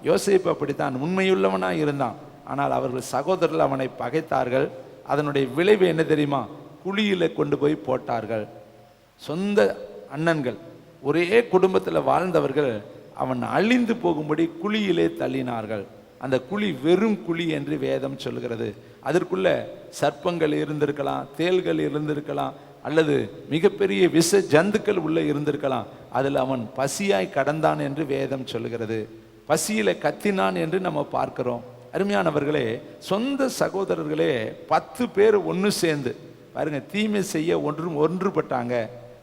யோசேப்பு அப்படித்தான் உண்மையுள்ளவனாக இருந்தான். ஆனால் அவர்கள் சகோதரர்கள் அவனை பகைத்தார்கள். அதனுடைய விளைவு என்ன தெரியுமா? குழியில் கொண்டு போய் போட்டார்கள். சொந்த அண்ணன்கள், ஒரே குடும்பத்தில் வாழ்ந்தவர்கள் அவன் அழிந்து போகும்படி குழியிலே தள்ளினார்கள். அந்த குழி வெறும் குழி என்று வேதம் சொல்கிறது. அதற்குள்ள சர்ப்பங்கள் இருந்திருக்கலாம், தேள்கள் இருந்திருக்கலாம், அல்லது மிகப்பெரிய விஷ ஜந்துக்கள் உள்ளே இருந்திருக்கலாம். அதில் அவன் பசியாய் கடந்தான் என்று வேதம் சொல்கிறது. பசியில கத்தினான் என்று நம்ம பார்க்கிறோம். அருமையானவர்களே, சொந்த சகோதரர்களே 10 பேர் ஒன்று சேர்ந்து பாருங்க, தீமை செய்ய ஒன்றுபட்டாங்க.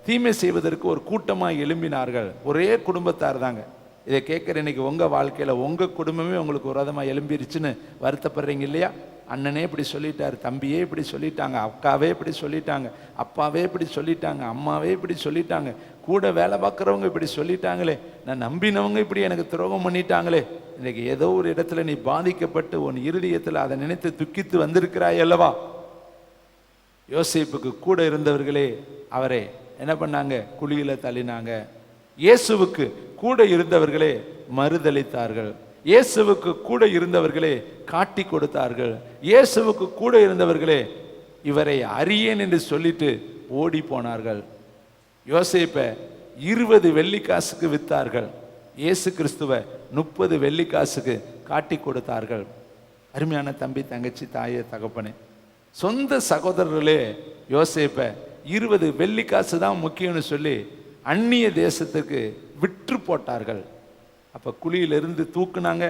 தீமை செய்வதற்கு ஒரு கூட்டமாக எழும்பினார்கள். ஒரே குடும்பத்தார் தாங்க. இதை கேட்குற இன்னைக்கு உங்கள் வாழ்க்கையில் உங்கள் குடும்பமே உங்களுக்கு விரோதமாக எழும்பிருச்சுன்னு வருத்தப்படுறீங்க இல்லையா? அண்ணனே இப்படி சொல்லிட்டார், தம்பியே இப்படி சொல்லிட்டாங்க, அக்காவே இப்படி சொல்லிட்டாங்க, அப்பாவே இப்படி சொல்லிட்டாங்க, அம்மாவே இப்படி சொல்லிட்டாங்க, கூட வேலை பார்க்குறவங்க இப்படி சொல்லிட்டாங்களே, நான் நம்பினவங்க இப்படி எனக்கு துரோகம் பண்ணிட்டாங்களே. இன்றைக்கி ஏதோ ஒரு இடத்துல நீ பாதிக்கப்பட்டு உன் இருதயத்தில் அதை நினைத்து துக்கித்து வந்திருக்கிறாய் அல்லவா? யோசேப்புக்கு கூட இருந்தவர்களே அவரை என்ன பண்ணாங்க? குழியில தள்ளினாங்க. இயேசுவுக்கு கூட இருந்தவர்களே மறுதளித்தார்கள். இயேசுவுக்கு கூட இருந்தவர்களே காட்டி கொடுத்தார்கள். இயேசுவுக்கு கூட இருந்தவர்களே இவரை அறியேன் என்று சொல்லிட்டு ஓடி போனார்கள். யோசேப்பை 20 வெள்ளிக்காசுக்கு வித்தார்கள். இயேசு கிறிஸ்துவை 30 வெள்ளிக்காசுக்கு காட்டி கொடுத்தார்கள். அருமையான தம்பி, தங்கச்சி, தாயே, தகப்பனே, சொந்த சகோதரர்களே யோசேப்பை 20 வெள்ளிக்காசு தான் முக்கியம்னு சொல்லி அந்நிய தேசத்துக்கு விற்று போட்டார்கள். அப்போ குழியிலிருந்து தூக்குனாங்க,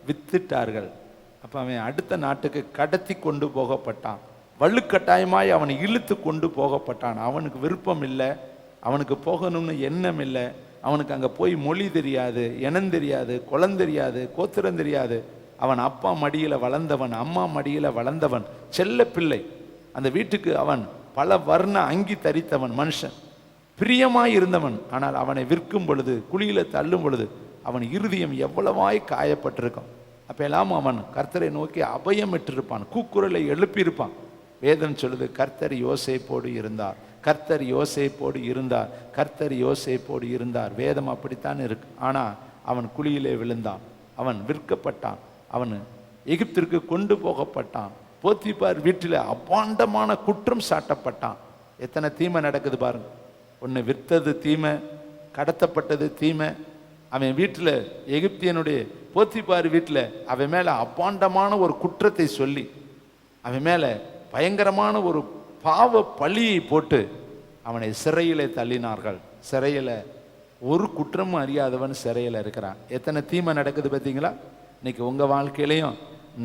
வித்துட்டார்கள். அப்போ அவன் அடுத்த நாட்டுக்கு கடத்தி கொண்டு போகப்பட்டான். வலுக்கட்டாயமாய் அவனை இழுத்து கொண்டு போகப்பட்டான். அவனுக்கு விருப்பம் இல்லை, அவனுக்கு போகணும்னு எண்ணம் இல்லை. அவனுக்கு அங்கே போய் மொழி தெரியாது, இனம் தெரியாது, குலம் தெரியாது, கோத்திரம் தெரியாது. அவன் அப்பா மடியில் வளர்ந்தவன், அம்மா மடியில் வளர்ந்தவன், செல்ல பிள்ளை. அந்த வீட்டுக்கு அவன் பல வர்ண அங்கி தரித்தவன், மனுஷன் பிரியமாய் இருந்தவன். ஆனால் அவனை விற்கும் பொழுது, குழியில தள்ளும் பொழுது அவன் இருதயம் எவ்வளவாய் காயப்பட்டிருக்கும். அப்போ எல்லாம் அவன் கர்த்தரை நோக்கி அபயம் விட்டிருப்பான், கூக்குரலை எழுப்பியிருப்பான். வேதம் சொல்லுது, கர்த்தர் யோசேப்போடு இருந்தார், கர்த்தர் யோசேப்போடு இருந்தார், கர்த்தர் யோசேப்போடு இருந்தார். வேதம் அப்படித்தான் இருக்கு. ஆனால் அவன் குழியிலே விழுந்தான், அவன் விற்கப்பட்டான், அவன் எகிப்திற்கு கொண்டு போகப்பட்டான். போத்திபார் வீட்டில் அபாண்டமான குற்றம் சாட்டப்பட்டான். எத்தனை தீமை நடக்குது பாருங்க. ஒன்று விற்றது தீமை, கடத்தப்பட்டது தீமை. அவன் வீட்டில், எகிப்தியனுடைய போத்திபார் வீட்டில் அவன் மேலே அபாண்டமான ஒரு குற்றத்தை சொல்லி அவன் மேலே பயங்கரமான ஒரு பாவ பழியை போட்டு அவனை சிறையிலே தள்ளினார்கள். சிறையில் ஒரு குற்றமும் அறியாதவன் சிறையில் இருக்கிறான். எத்தனை தீமை நடக்குது பார்த்தீங்களா? இன்னைக்கு உங்கள் வாழ்க்கையிலையும்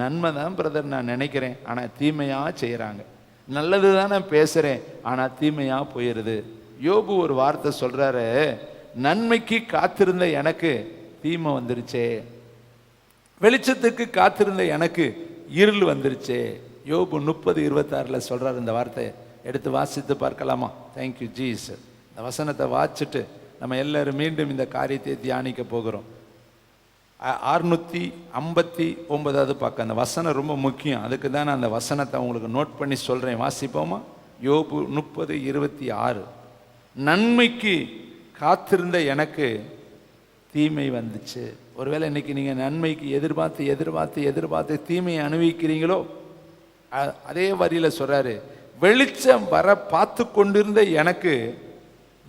நன்மை தான் பிரதர் நான் நினைக்கிறேன், ஆனால் தீமையாக செய்கிறாங்க. நல்லது தான் நான் பேசுகிறேன், ஆனால் தீமையாக போயிடுது. யோபு ஒரு வார்த்தை சொல்கிறாரு, நன்மைக்கு காத்திருந்த எனக்கு தீமை வந்துருச்சே, வெளிச்சத்துக்கு காத்திருந்த எனக்கு இருள் வந்துருச்சே. யோபு 30:26 சொல்கிறார். இந்த வார்த்தையை எடுத்து வாசித்து பார்க்கலாமா? Thank you Jesus. இந்த வசனத்தை வாசிச்சுட்டு நம்ம எல்லாரும் மீண்டும் இந்த காரியத்தை தியானிக்க போகிறோம். 659 பக்கம் அந்த வசனம் ரொம்ப முக்கியம். அதுக்கு தான் நான் அந்த வசனத்தை உங்களுக்கு நோட் பண்ணி சொல்கிறேன். வாசிப்போமா? யோபு 30:26. நன்மைக்கு காத்திருந்த எனக்கு தீமை வந்துச்சு. ஒருவேளை இன்னைக்கு நீங்கள் நன்மைக்கு எதிர்பார்த்து தீமையை அனுபவிக்கிறீங்களோ? அதே வரியில் சொல்கிறாரு, வெளிச்சம் வர பார்த்து கொண்டிருந்த எனக்கு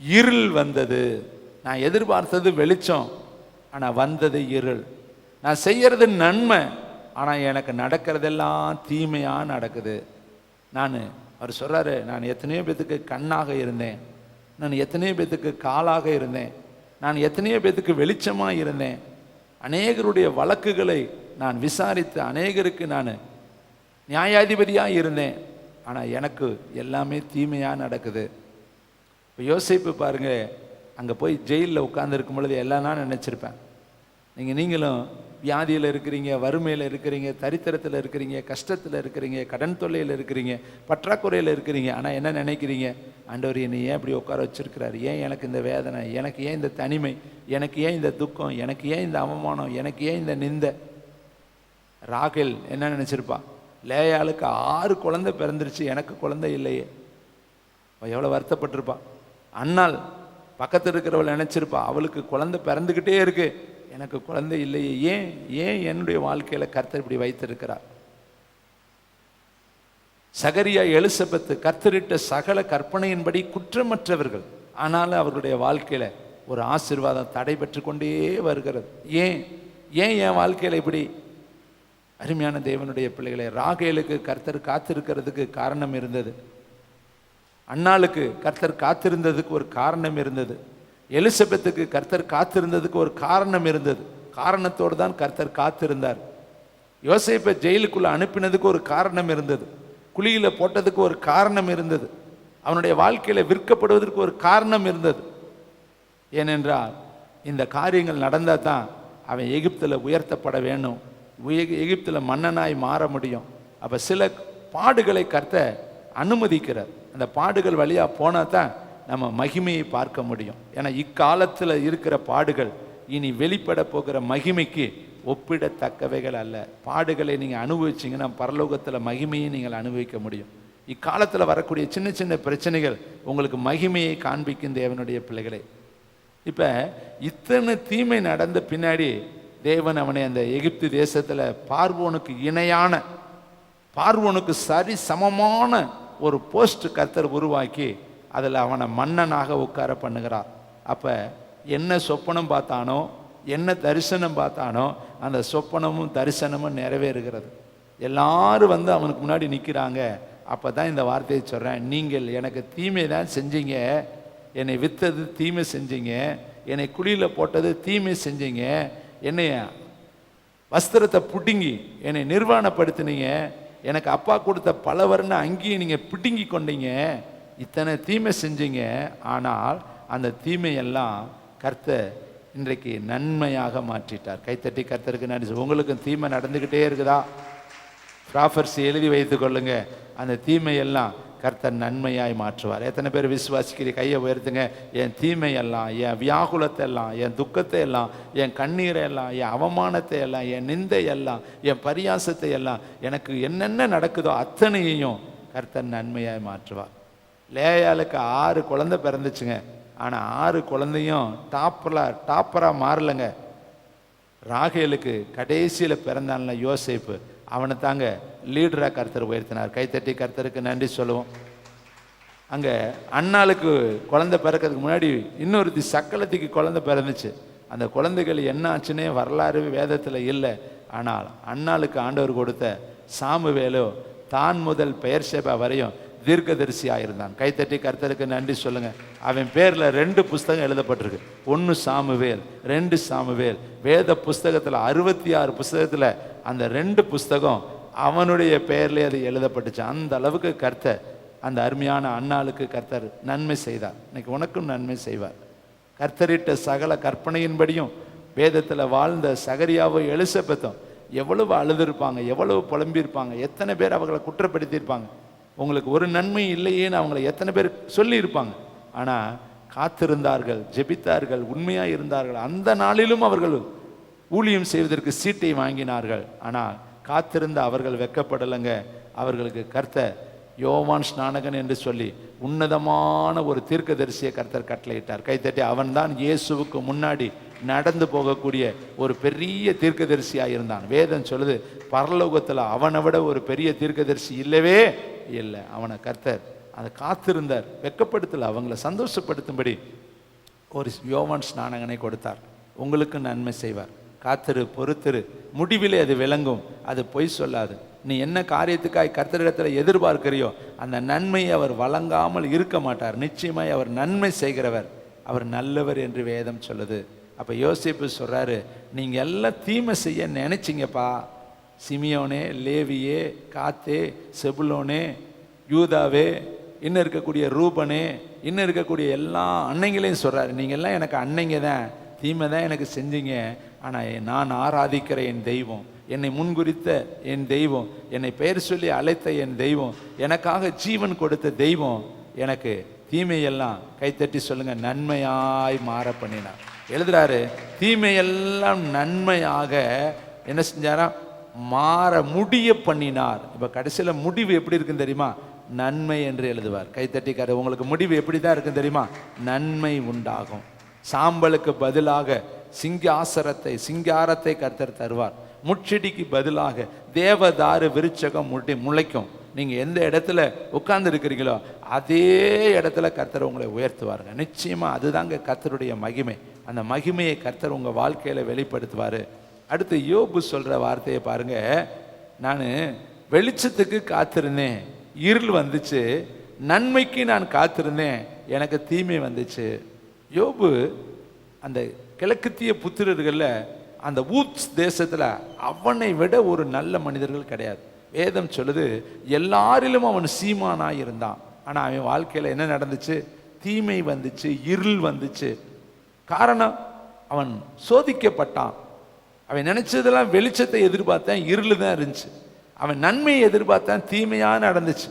இருள் வந்தது. நான் எதிர்பார்த்தது வெளிச்சம், ஆனால் வந்தது இருள். நான் செய்யறது நன்மை, ஆனால் எனக்கு நடக்கிறதெல்லாம் தீமையாக நடக்குது. அவர் சொல்கிறாரு, நான் எத்தனையோ பேத்துக்கு கண்ணாக இருந்தேன், நான் எத்தனையோ பேத்துக்கு காலாக இருந்தேன், நான் எத்தனையோ பேத்துக்கு வெளிச்சமாக இருந்தேன், அநேகருடைய வழக்குகளை நான் விசாரித்து அநேகருக்கு நான் நியாயாதிபதியாக இருந்தேன், ஆனால் எனக்கு எல்லாமே தீமையாக நடக்குது. இப்போ யோசிப்பு பாருங்க, அங்கே போய் ஜெயிலில் உட்கார்ந்துருக்கும் பொழுது எல்லாம் நான் நினச்சிருப்பேன். நீங்களும் வியாதியில் இருக்கிறீங்க, வறுமையில் இருக்கிறீங்க, தரித்திரத்தில் இருக்கிறீங்க, கஷ்டத்தில் இருக்கிறீங்க, கடன் தொல்லையில் இருக்கிறீங்க, பற்றாக்குறையில் இருக்கிறீங்க. ஆனால் என்ன நினைக்கிறீங்க? ஆண்டவர் என்னை ஏன் இப்படி உட்கார வச்சிருக்கிறார்? ஏன் எனக்கு இந்த வேதனை? எனக்கு ஏன் இந்த தனிமை? எனக்கு ஏன் இந்த துக்கம்? எனக்கு ஏன் இந்த அவமானம்? எனக்கு ஏன் இந்த நிந்தை? ராகேல் என்ன நினச்சிருப்பா? லேயாளுக்கு 6 குழந்தை பிறந்துருச்சு, எனக்கு குழந்தை இல்லையே. எவ்வளோ வருத்தப்பட்டிருப்பா. அன்னாள் பக்கத்தில் இருக்கிறவள் நினச்சிருப்பா, அவளுக்கு குழந்தை பிறந்துக்கிட்டே இருக்கு, எனக்கு குழந்தை இல்லையே. ஏன் என்னுடைய வாழ்க்கையில் கர்த்தர் இப்படி வைத்திருக்கிறார்? சகரியா, எலிசபெத்து கர்த்தரிட்ட சகல கற்பனையின்படி குற்றமற்றவர்கள், ஆனாலும் அவர்களுடைய வாழ்க்கையில் ஒரு ஆசீர்வாதம் தடைபெற்று கொண்டே வருகிறது. ஏன் என் வாழ்க்கையில் இப்படி? அருமையான தேவனுடைய பிள்ளைகளை, ராகேலுக்கு கர்த்தர் காத்திருக்கிறதுக்கு காரணம் இருந்தது. அன்னாளுக்கு கர்த்தர் காத்திருந்ததுக்கு ஒரு காரணம் இருந்தது. எலிசபெத்துக்கு கர்த்தர் காத்திருந்ததுக்கு ஒரு காரணம் இருந்தது. காரணத்தோடு தான் கர்த்தர் காத்திருந்தார். யோசேப்பை ஜெயிலுக்குள்ள அனுப்பினதுக்கு ஒரு காரணம் இருந்தது. குழியில போட்டதுக்கு ஒரு காரணம் இருந்தது. அவனுடைய வாழ்க்கையில விற்கப்படுவதற்கு ஒரு காரணம் இருந்தது. ஏனென்றால் இந்த காரியங்கள் நடந்தால் தான் அவன் எகிப்தில் உயர்த்தப்பட வேணும், எகிப்தில் மன்னனாய் மாற முடியும். அப்போ சில பாடுகளை கர்த்தர் அனுமதிக்கிறார். அந்த பாடுகள் வழியாக போனால் தான் நம்ம மகிமையை பார்க்க முடியும். ஏன்னா இக்காலத்தில் இருக்கிற பாடுகள் இனி வெளிப்பட போகிற மகிமைக்கு ஒப்பிடத்தக்கவைகள் அல்ல. பாடுகளை நீங்கள் அனுபவிச்சிங்கன்னா பரலோகத்தில் மகிமையை நீங்கள் அனுபவிக்க முடியும். இக்காலத்தில் வரக்கூடிய சின்ன சின்ன பிரச்சனைகள் உங்களுக்கு மகிமையை காண்பிக்கும் தேவனுடைய பிள்ளைகளை. இப்போ இத்தனை தீமை நடந்த பின்னாடி தேவன் அவனை அந்த எகிப்து தேசத்தில் பார்வோனுக்கு இணையான, பார்வோனுக்கு சரி சமமான ஒரு போஸ்ட் கர்த்தர் உருவாக்கி அதில் அவனை மன்னனாக உட்கார பண்ணுகிறார். அப்போ என்ன சொப்பனம் பார்த்தானோ, என்ன தரிசனம் பார்த்தானோ, அந்த சொப்பனமும் தரிசனமும் நிறைவேறுகிறது. எல்லாரும் வந்து அவனுக்கு முன்னாடி நிற்கிறாங்க. அப்போ தான் இந்த வார்த்தையை சொல்கிறேன், நீங்கள் எனக்கு தீமை தான் செஞ்சீங்க, என்னை விற்றது தீமை செஞ்சீங்க, என்னை குழியில் போட்டது தீமை செஞ்சீங்க, என்னை வஸ்திரத்தை பிடுங்கி என்னை நிர்வாணப்படுத்தினீங்க, எனக்கு அப்பா கொடுத்த பல வர்ண அங்கேயும் நீங்கள் பிடுங்கி கொண்டீங்க, இத்தனை தீமை செஞ்சீங்க. ஆனால் அந்த தீமையெல்லாம் கர்த்தர் இன்றைக்கு நன்மையாக மாற்றிட்டார். கைத்தட்டி கர்த்தருக்கு நன்றி. உங்களுக்கும் தீமை நடந்துக்கிட்டே இருக்குதா? ப்ராஃபர்ஸ் எழுதி வைத்து கொள்ளுங்க. அந்த தீமையெல்லாம் கர்த்தர் நன்மையாய் மாற்றுவார். எத்தனை பேர் விசுவாசிக்கிற? கையை உயர்த்துங்க. என் தீமையெல்லாம், என் வியாகுலத்தை எல்லாம், என் துக்கத்தை எல்லாம், என் கண்ணீரை எல்லாம், என் அவமானத்தை எல்லாம், என் நிந்தை எல்லாம், என் பரியாசத்தை எல்லாம், எனக்கு என்னென்ன நடக்குதோ அத்தனையையும் கர்த்தர் நன்மையாய் மாற்றுவார். லேயாளுக்கு 6 குழந்தை பிறந்துச்சுங்க. ஆனால் 6 குழந்தையும் டாப்பராக மாறலைங்க. ராகேலுக்கு கடைசியில் பிறந்தான்ல யோசேப்பு, அவனை தாங்க லீடராக கர்த்தர் உயர்த்தினார். கைத்தட்டி கர்த்தருக்கு நன்றி சொல்லுவோம். அங்கே அன்னாளுக்கு குழந்தை பிறக்கிறதுக்கு முன்னாடி இன்னொருத்தி சக்கலத்துக்கு குழந்தை பிறந்துச்சு. அந்த குழந்தைகள் என்ன ஆச்சுன்னே வரலாறு வேதத்தில் இல்லை. ஆனால் அன்னாளுக்கு ஆண்டவர் கொடுத்த சாமுவேலோ தான் முதல் பெயர்சேபா வரையும் தீர்க்கதரிசியாக இருந்தான். கைத்தட்டி கர்த்தருக்கு நன்றி சொல்லுங்க. அவன் பேர்ல 2 புஸ்தகம் எழுதப்பட்டிருக்கு. 1 சாமுவேல், 2 சாமுவேல். வேத புஸ்தகத்தில் 66 புஸ்தகத்தில் அந்த 2 புஸ்தகம் அவனுடைய பெயர்ல அது எழுதப்பட்டுச்சு. அந்த அளவுக்கு கர்த்தர் அந்த அருமையான அன்னாளுக்கு கர்த்தர் நன்மை செய்தார். இன்னைக்கு உனக்கும் நன்மை செய்வார். கர்த்தரிட்ட சகல கற்பனையின்படியும் வேதத்தில் வாழ்ந்த சகரியாவோ எலிசபெத்தும் எவ்வளவு அழுதுருப்பாங்க, எவ்வளவு புலம்பியிருப்பாங்க, எத்தனை பேர் அவங்களை குற்றப்படுத்தியிருப்பாங்க. உங்களுக்கு ஒரு நன்மை இல்லையேன்னு அவங்கள எத்தனை பேர் சொல்லியிருப்பாங்க. ஆனால் காத்திருந்தார்கள், ஜெபித்தார்கள், உண்மையாக இருந்தார்கள். அந்த நாளிலும் அவர்கள் ஊழியம் செய்வதற்கு சீட்டை வாங்கினார்கள். ஆனால் காத்திருந்த அவர்கள் வெட்கப்படலைங்க. அவர்களுக்கு கர்த்தர் யோவான் ஸ்நானகன் என்று சொல்லி உன்னதமான ஒரு தீர்க்கதரிசியை கர்த்தர் கட்டளையிட்டார். கைத்தட்டி அவன்தான் இயேசுவுக்கு முன்னாடி நடந்து போகக்கூடிய ஒரு பெரிய தீர்க்கதரிசியாக இருந்தான். வேதம் சொல்லுது, பரலோகத்தில் அவனை விட ஒரு பெரிய தீர்க்கதரிசி இல்லவே இல்லை. அவனை கர்த்தர் அதை காத்திருந்தார், வெட்கப்படுத்தல, அவங்கள சந்தோஷப்படுத்தும்படி ஒரு யோவான் ஸ்நானகனை கொடுத்தார். உங்களுக்கு நன்மை செய்வார். காத்திரு, பொறுத்திரு, முடிவிலே அது விளங்கும். அது பொய் சொல்லாது. நீ என்ன காரியத்துக்காய் கர்த்தரிடத்தில் எதிர்பார்க்கிறியோ அந்த நன்மையை அவர் வழங்காமல் இருக்க மாட்டார். நிச்சயமாய் அவர் நன்மை செய்கிறவர், அவர் நல்லவர் என்று வேதம் சொல்லுது. அப்போ யோசேப்பு சொல்கிறாரு, நீங்கள் எல்லாம் தீமை செய்ய நினைச்சிங்கப்பா. சிமியோனே, லேவியே, காத்தே, செபுலோனே, யூதாவே, இன்னும் இருக்கக்கூடிய ரூபனே, இன்னும் இருக்கக்கூடிய எல்லா அன்னைங்களையும் சொல்கிறாரு, நீங்கள் எல்லாம் எனக்கு அன்னைங்க தான், தீமை தான் எனக்கு செஞ்சீங்க. ஆனால் நான் ஆராதிக்கிற என் தெய்வம், என்னை முன்குறித்த என் தெய்வம், என்னை பெயர் சொல்லி அழைத்த என் தெய்வம், எனக்காக ஜீவன் கொடுத்த தெய்வம் எனக்கு தீமையெல்லாம், கைத்தட்டி சொல்லுங்க, நன்மையாய் மாற பண்ணினார். எழுதுறாரு, தீமையெல்லாம் நன்மையாக என்ன செஞ்சாரா, மாற முடிய பண்ணினார். இப்போ கடைசியில் முடிவு எப்படி இருக்குன்னு தெரியுமா? நன்மை என்று எழுதுவார். கைத்தட்டிக்காரு, உங்களுக்கு முடிவு எப்படி தான் இருக்குன்னு தெரியுமா? நன்மை உண்டாகும். சாம்பலுக்கு பதிலாக சிங்காரத்தை கர்த்தர் தருவார். முச்செடிக்கு பதிலாக தேவதாரு விருட்சகம் முளைக்கும். நீங்கள் எந்த இடத்துல உட்கார்ந்து இருக்கிறீங்களோ அதே இடத்துல கர்த்தர் உங்களை உயர்த்துவாருங்க. நிச்சயமாக அதுதாங்க கர்த்தருடைய மகிமை. அந்த மகிமையை கர்த்தர் உங்கள் வாழ்க்கையில் வெளிப்படுத்துவார். அடுத்து யோபு சொல்கிற வார்த்தையை பாருங்க, நான் வெளிச்சத்துக்கு காத்திருந்தேன், இருள் வந்துச்சு, நன்மைக்கு நான் காத்திருந்தேன், எனக்கு தீமை வந்துச்சு. யோபு அந்த கிழக்குத்திய புத்திரர்களில் அந்த ஊத்ஸ் தேசத்தில் அவனை விட ஒரு நல்ல மனிதர்கள் கிடையாது. வேதம் சொல்லுது, எல்லாரிலும் அவன் சீமானாக இருந்தான். ஆனால் அவன் வாழ்க்கையில் என்ன நடந்துச்சு? தீமை வந்துச்சு, இருள் வந்துச்சு. காரணம், அவன் சோதிக்கப்பட்டான். அவன் நினைச்சதெல்லாம் வெளிச்சத்தை எதிர்பார்த்தான், இருள் தான் இருந்துச்சு. அவன் நன்மையை எதிர்பார்த்தான், தீமையாக நடந்துச்சு.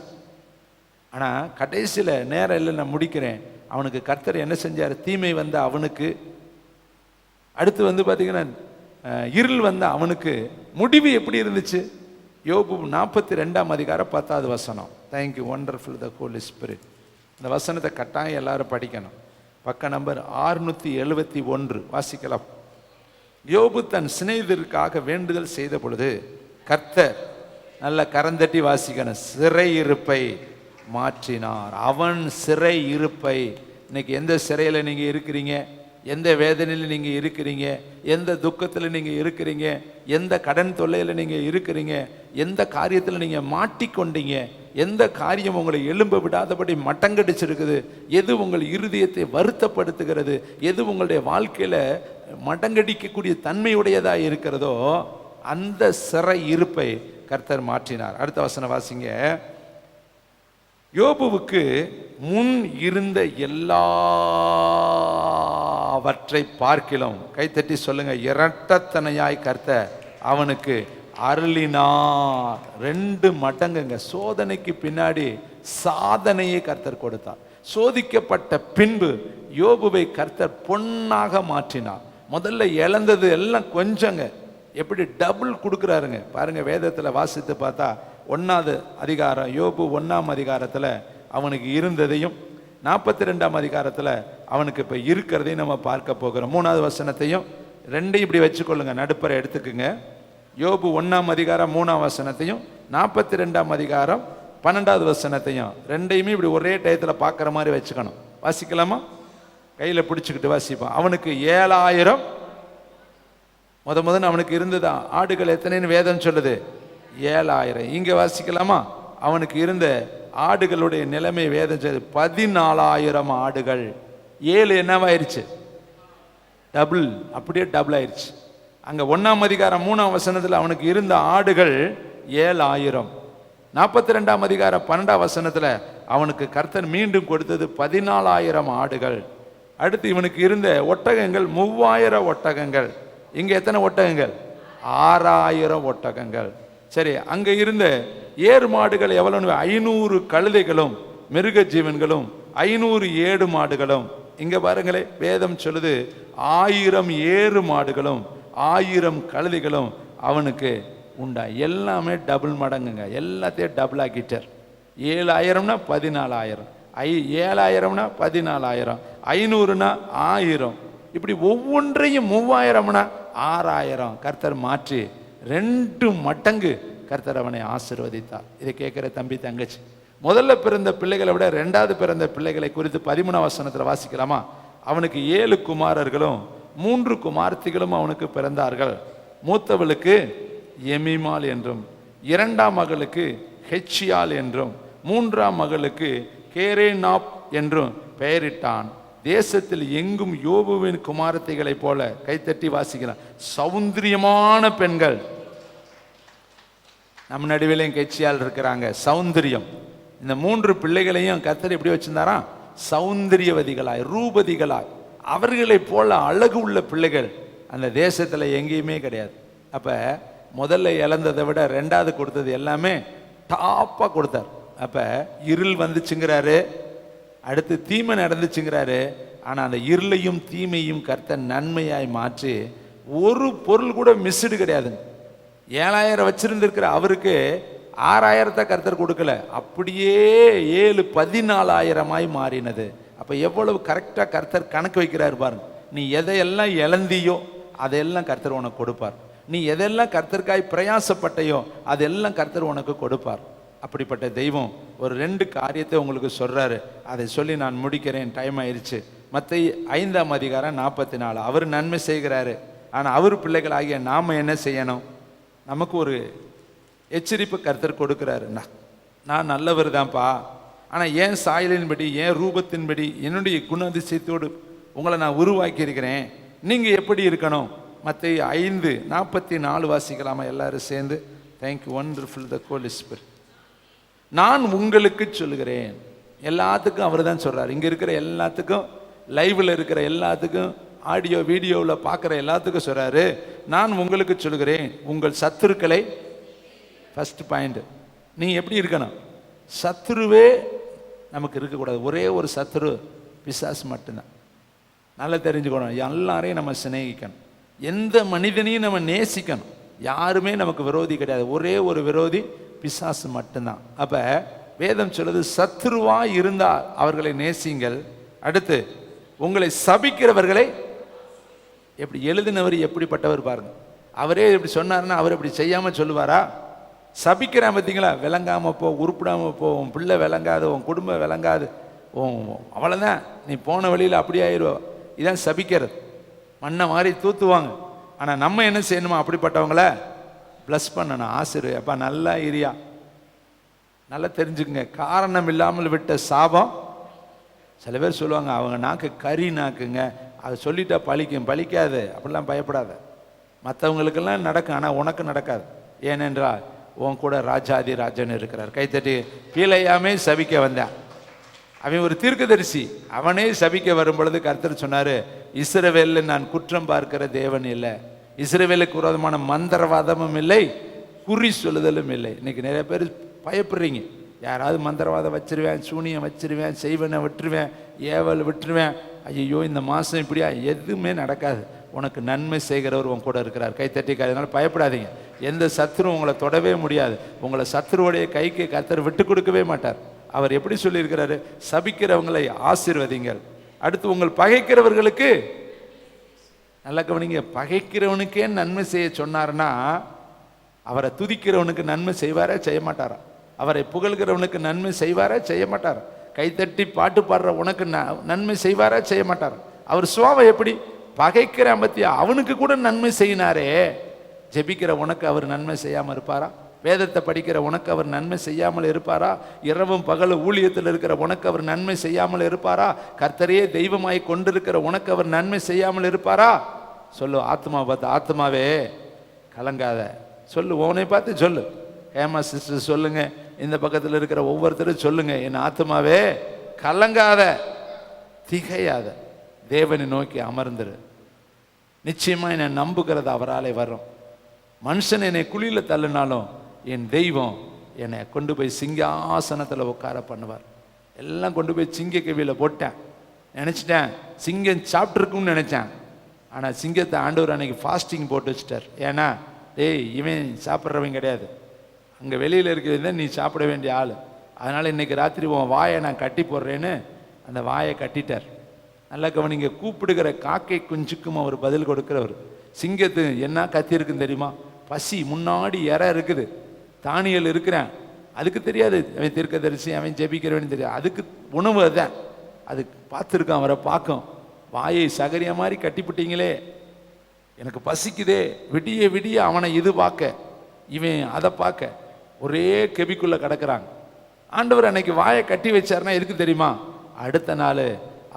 ஆனால் கடைசியில் நேரம் இல்லை, நான் முடிக்கிறேன். அவனுக்கு கர்த்தர் என்ன செஞ்சார்? தீமை வந்த அவனுக்கு, அடுத்து பார்த்தீங்கன்னா இருள் வந்த அவனுக்கு முடிவு எப்படி இருந்துச்சு? யோபு 42ஆம் அதிகாரம் 10வது வசனம். தேங்க்யூ, ஒண்டர்ஃபுல் த ஹோலி ஸ்பிரிட். இந்த வசனத்தை கட்டாயம் எல்லாரும் படிக்கணும். பக்க நம்பர் 671 வாசிக்கலாம். யோபு தன் சிநேகிதருக்காக வேண்டுதல் செய்த பொழுது கர்த்தர், நல்ல கரந்தட்டி வாசிக்கணும், சிறை இருப்பை மாற்றினார். அவன் சிறை இருப்பை, இன்னைக்கு எந்த சிறையில் நீங்கள் இருக்கிறீங்க, எந்த வேதனையில் நீங்கள் இருக்கிறீங்க, எந்த துக்கத்தில் நீங்கள் இருக்கிறீங்க, எந்த கடன் தொல்லையில் நீங்கள் இருக்கிறீங்க, எந்த காரியத்தில் நீங்கள் மாட்டிக்கொண்டீங்க, எந்த காரியம் உங்களை எழும்ப விடாதபடி மட்டங்கடிச்சிருக்குது, எது உங்கள் இருதயத்தை வருத்தப்படுத்துகிறது, எது உங்களுடைய வாழ்க்கையில் மட்டங்கடிக்கக்கூடிய தன்மையுடையதாக இருக்கிறதோ அந்த சிறை இருப்பை கர்த்தர் மாற்றினார். அடுத்த வசனம் வாசிங்க. யோபுவுக்கு முன் இருந்த எல்லாவற்றை பார்க்கிலும், கைத்தட்டி சொல்லுங்க, இரட்டத்தனையாய் கர்த்தர் அவனுக்கு அருளினார். 2 மடங்குங்க. சோதனைக்கு பின்னாடி சாதனையை கர்த்தர் கொடுத்தார். சோதிக்கப்பட்ட பின்பு யோபுவை கர்த்தர் பொன்னாக மாற்றினார். முதல்ல இழந்தது எல்லாம் கொஞ்சங்க, எப்படி டபுள் கொடுக்குறாருங்க பாருங்க. வேதத்தில் வாசித்து பார்த்தா 1வது அதிகாரம், யோபு 1ஆம் அதிகாரத்தில் அவனுக்கு இருந்ததையும் 42ஆம் அதிகாரத்தில் அவனுக்கு இப்போ இருக்கிறதையும் நம்ம பார்க்க போகிறோம். 3வது வசனத்தையும் 2 இப்படி வச்சுக்கொள்ளுங்க, நடுப்பறை எடுத்துக்குங்க. யோபு 1ஆம் அதிகாரம் 3ஆம் வசனத்தையும் 42ஆம் அதிகாரம் 12வது வசனத்தையும் 2யுமே இப்படி ஒரே டயத்தில் பார்க்குற மாதிரி வச்சுக்கணும். வாசிக்கலாமா? கையில் பிடிச்சிக்கிட்டு வாசிப்பான். அவனுக்கு 7000 முதல்ல அவனுக்கு இருந்ததா ஆடுகள் எத்தனைன்னு வேதம் சொல்லுது? 7000. இங்கே வாசிக்கலாமா? அவனுக்கு இருந்த ஆடுகளுடைய நிலைமை வேதம் செய்து 14,000 ஆடுகள். 7 என்னவாயிருச்சு? டபுள், அப்படியே டபுள் ஆயிடுச்சு. அங்க 1ஆம் அதிகாரம் 3ஆம் வசனத்தில் அவனுக்கு இருந்த ஆடுகள் 7,000. 42ஆம் அதிகாரம் 12ஆம் வசனத்துல அவனுக்கு கர்த்தர் மீண்டும் கொடுத்தது 14,000 ஆடுகள். அடுத்து இவனுக்கு இருந்த ஒட்டகங்கள் 3,000 ஒட்டகங்கள். இங்க எத்தனை ஒட்டகங்கள்? 6,000 ஒட்டகங்கள். சரி, அங்க இருந்த ஏறு மாடுகள் எவ்வளவு? 500 கழுதைகளும் மிருக ஜீவன்களும் 500 ஏடு மாடுகளும். இங்க பாருங்களே, வேதம் சொல்லுது 1000 ஏறு மாடுகளும் 1000 கழுதைகளும் அவனுக்கு உண்டா. எல்லாமே டபுள் மடங்குங்க, எல்லாத்தையும் டபுள் ஆக்கிட்டார். 7,000னா 14,000, 7,000னா 14,000, 500னா 1000, இப்படி ஒவ்வொன்றையும் 3,000னா 6,000 கர்த்தர் மாற்றி 2 மடங்கு கர்த்தர் அவனை ஆசீர்வதித்தார். இதை கேட்கிற தம்பி தங்கச்சி, முதல்ல பிறந்த பிள்ளைகளை விட 2வது பிறந்த பிள்ளைகளை குறித்து 13ஆம் வசனத்தில் வாசிக்கலாமா? அவனுக்கு 7 குமாரர்களும் 3 குமார்த்திகளும் அவனுக்கு பிறந்தார்கள். மூத்தவளுக்கு எமிமால் என்றும், 2ஆம் மகளுக்கு ஹெச்சியால் என்றும், 3ஆம் மகளுக்கு கேரேனாப் என்றும் பெயரிட்டான். தேசத்தில் எங்கும் யோபுவின் குமாரத்திகளைப் போல, கைத்தட்டி வாசிக்கிறான், சௌந்தரியமான பெண்கள். நம்ம நடுவிலையும் கட்சியால் இருக்கிறாங்க. சௌந்தரியம். இந்த 3 பிள்ளைகளையும் கர்த்தர் எப்படி வச்சிருந்தாரா? சௌந்தரியவதிகளாய், ரூபதிகளாய், அவர்களை போல அழகு உள்ள பிள்ளைகள் அந்த தேசத்துல எங்கேயுமே கிடையாது. அப்ப முதல்ல இழந்ததை விட 2வது கொடுத்தது எல்லாமே டாப்பா கொடுத்தார். அப்ப இருள் வந்துச்சுங்கிறாரு, அடுத்து தீமை நடந்துச்சுங்கிறாரு. ஆனா அந்த இருளையும் தீமையும் கர்த்தர் நன்மையாய் மாற்றி ஒரு பொருள் கூட மிஸ்டு கிடையாதுங்க. 7,000 வச்சிருந்திருக்கிற அவருக்கு 6,000 கர்த்தர் கொடுக்கல, அப்படியே 7 14,000 மாறினது. அப்ப எவ்வளவு கரெக்டா கர்த்தர் கணக்கு வைக்கிறார் பாருங்க. நீ எதையெல்லாம் இழந்தியோ அதெல்லாம் கர்த்தர் உனக்கு கொடுப்பார். நீ எதெல்லாம் கர்த்தருக்காய் பிரயாசப்பட்டையோ அதெல்லாம் கர்த்தர் உனக்கு கொடுப்பார். அப்படிப்பட்ட தெய்வம் ஒரு 2 காரியத்தை உங்களுக்கு சொல்றாரு. அதை சொல்லி நான் முடிக்கிறேன், டைம் ஆயிடுச்சு. மத்தேயு 5ஆம் அதிகாரம் 44. அவர் நன்மை செய்கிறாரு, ஆனா அவர் பிள்ளைகளாகிய நாம என்ன செய்யணும்? நமக்கு ஒரு எச்சரிப்பு கர்த்தர் கொடுக்கிறாரு. நான் நல்லவர் தான்ப்பா, ஆனால் என் சாயலின்படி, என் ரூபத்தின்படி, என்னுடைய குணாதிசயத்தோடு உங்களை நான் உருவாக்கி இருக்கிறேன். நீங்கள் எப்படி இருக்கணும்? மத்தேயு 5:44 வாசிக்கலாமா எல்லாரும் சேர்ந்து? தேங்க்யூ, ஒண்டர்ஃபுல் த ஹோலி ஸ்பிரிட். நான் உங்களுக்கு சொல்லுகிறேன். எல்லாத்துக்கும் அவர் தான் சொல்கிறார். இங்கே இருக்கிற எல்லாத்துக்கும், லைவில் இருக்கிற எல்லாத்துக்கும், ஆடியோ வீடியோவில் பார்க்குற எல்லாத்துக்கும் சொல்கிறாரு, நான் உங்களுக்கு சொல்லுகிறேன், உங்கள் சத்துருக்களை. ஃபர்ஸ்ட் பாயிண்ட், நீ எப்படி இருக்கணும்? சத்துருவே நமக்கு இருக்கக்கூடாது. ஒரே ஒரு சத்துரு பிசாசு மட்டும்தான். நல்லா தெரிஞ்சுக்கணும், எல்லாரையும் நம்ம சிநேகிக்கணும், எந்த மனிதனையும் நம்ம நேசிக்கணும். யாருமே நமக்கு விரோதி கிடையாது. ஒரே ஒரு விரோதி பிசாசு மட்டும்தான். அப்ப வேதம் சொல்லுது, சத்துருவா இருந்தால் அவர்களை நேசிங்கள். அடுத்து, உங்களை சபிக்கிறவர்களை. எப்படி எழுதினவர் எப்படிப்பட்டவர் பாருங்க. அவரே இப்படி சொன்னாருன்னா அவர் இப்படி செய்யாம சொல்லுவாரா? சபிக்கிறான் பார்த்தீங்களா? விளங்காம போ, உருப்பிடாம போ, உன் பிள்ளை விளங்காது, உன் குடும்பம் விளங்காது, அவ்வளோதான், நீ போன வழியில் அப்படி ஆயிடுவோம். இதான் சபிக்கிறது. மண்ணை மாதிரி தூத்துவாங்க. ஆனால் நம்ம என்ன செய்யணுமா? அப்படிப்பட்டவங்கள ப்ளஸ் பண்ணணும், ஆசிரியர். அப்பா நல்லா இரியா, நல்லா தெரிஞ்சுக்குங்க. காரணம் இல்லாமல் விட்ட சாபம். சில பேர் சொல்லுவாங்க, அவங்க நாக்கு கறி நாக்குங்க, அதை சொல்லிட்டா பழிக்கும். பழிக்காது, அப்படிலாம் பயப்படாத. மற்றவங்களுக்கெல்லாம் நடக்கும், ஆனால் உனக்கு நடக்காது. ஏனென்றால் உன் கூட ராஜாதி ராஜன் இருக்கிறார். கைத்தட்டி. கீழையாமே சபிக்க வந்தான். அவன் ஒரு தீர்க்கதரிசி. அவனே சபிக்க வரும் பொழுது கர்த்தர் சொன்னாரு, இஸ்ரவேலில் நான் குற்றம் பார்க்கிற தேவன் இல்லை, இஸ்ரவேலுக்கு விரோதமான மந்திரவாதமும் இல்லை, குறி சொல்லுதலும் இல்லை. இன்னைக்கு நிறைய பேர் பயப்படுறீங்க. யாராவது மந்திரவாதம் வச்சிருவேன், சூனியம் வச்சிருவேன், செய்வனை விட்டுருவேன், ஏவல் விட்டுருவேன், ஐயோ இந்த மாதம் இப்படியா. எதுவுமே நடக்காது. உனக்கு நன்மை செய்கிறவர் உன் கூட இருக்கிறார். கைத்தட்டிக்காது. அதனால பயப்படாதீங்க. எந்த சத்துரு உங்களை தொடவே முடியாது. உங்களை சத்துருவுடைய கைக்கு கர்த்தர் விட்டு கொடுக்கவே மாட்டார். அவர் எப்படி சொல்லியிருக்கிறாரு? சபிக்கிறவங்களை ஆசீர்வதிங்கள். அடுத்து, உங்கள் பகைக்கிறவர்களுக்கு. நல்லா கவனிங்க, பகைக்கிறவனுக்கே நன்மை செய்ய சொன்னார்னா அவரை துதிக்கிறவனுக்கு நன்மை செய்வாரா செய்ய மாட்டாரா? அவரை புகழ்கிறவனுக்கு நன்மை செய்வாரா செய்ய மாட்டாரா? கைத்தட்டி பாட்டு பாடுற உனக்கு நன்மை செய்வாரா செய்ய மாட்டாரா? அவர் சுவாவை எப்படி? பகைக்கிற பத்தியா, அவனுக்கு கூட நன்மை செய்யினாரே, ஜெபிக்கிற உனக்கு அவர் நன்மை செய்யாமல் இருப்பாரா? வேதத்தை படிக்கிற உனக்கு அவர் நன்மை செய்யாமல் இருப்பாரா? இரவும் பகலும் ஊழியத்தில் இருக்கிற உனக்கு அவர் நன்மை செய்யாமல் இருப்பாரா? கர்த்தரையே தெய்வமாய் கொண்டிருக்கிற உனக்கு அவர் நன்மை செய்யாமல் இருப்பாரா? சொல்லு, ஆத்மா பார்த்து, ஆத்மாவே கலங்காத. சொல்லு, உன்னை பார்த்து சொல்லு. ஹேமா சிஸ்டர் சொல்லுங்க, இந்த பக்கத்தில் இருக்கிற ஒவ்வொருத்தரும் சொல்லுங்க, என் ஆத்மாவே கலங்காத, திகையாத, தேவனை நோக்கி அமர்ந்துரு. நிச்சயமா என்னை நம்புகிறது அவராலே வரும். மனுஷன் என்னை குழியில தள்ளினாலும் என் தெய்வம் என்னை கொண்டு போய் சிங்காசனத்தில் உட்கார பண்ணுவார். எல்லாம் கொண்டு போய் சிங்க கவியில் போட்டேன். நினச்சிட்டேன் சிங்கம் சாப்பிட்ருக்குன்னு நினச்சேன். ஆனால் சிங்கத்தை ஆண்டவர் அன்னைக்கு ஃபாஸ்டிங் போட்டு வச்சுட்டார். ஏன்னா டேய், இவன் சாப்பிட்றவன் கிடையாது, அங்கே வெளியில் இருக்கிறது நீ சாப்பிட வேண்டிய ஆள். அதனால் இன்றைக்கி ராத்திரி உன் வாயை நான் கட்டி போடுறேன்னு அந்த வாயை கட்டிட்டார். நல்லா கவனிங்க, கூப்பிடுகிற காக்கை குஞ்சுக்கும் அவர் பதில் கொடுக்கிறவர். சிங்கத்து என்ன கத்தி இருக்குன்னு தெரியுமா? பசி, முன்னாடி இற இருக்குது, தானியல் இருக்கிறேன், அதுக்கு தெரியாது அவன் தீர்க்கதரிசி, அவன் ஜெபிக்கிறவன்னு தெரியாது, அதுக்கு உணவு அதுதான். அது பார்த்துருக்கான், அவரை பார்க்கும். வாயை சகரியா மாதிரி கட்டிப்பிட்டீங்களே, எனக்கு பசிக்குதே, விடிய விடிய அவனை இது பார்க்க, இவன் அதை பார்க்க, ஒரே கெபிக்குள்ளே கிடக்கிறாங்க. ஆண்டவர் அன்னைக்கு வாயை கட்டி வச்சாருன்னா எதுக்கு தெரியுமா? அடுத்த நாள்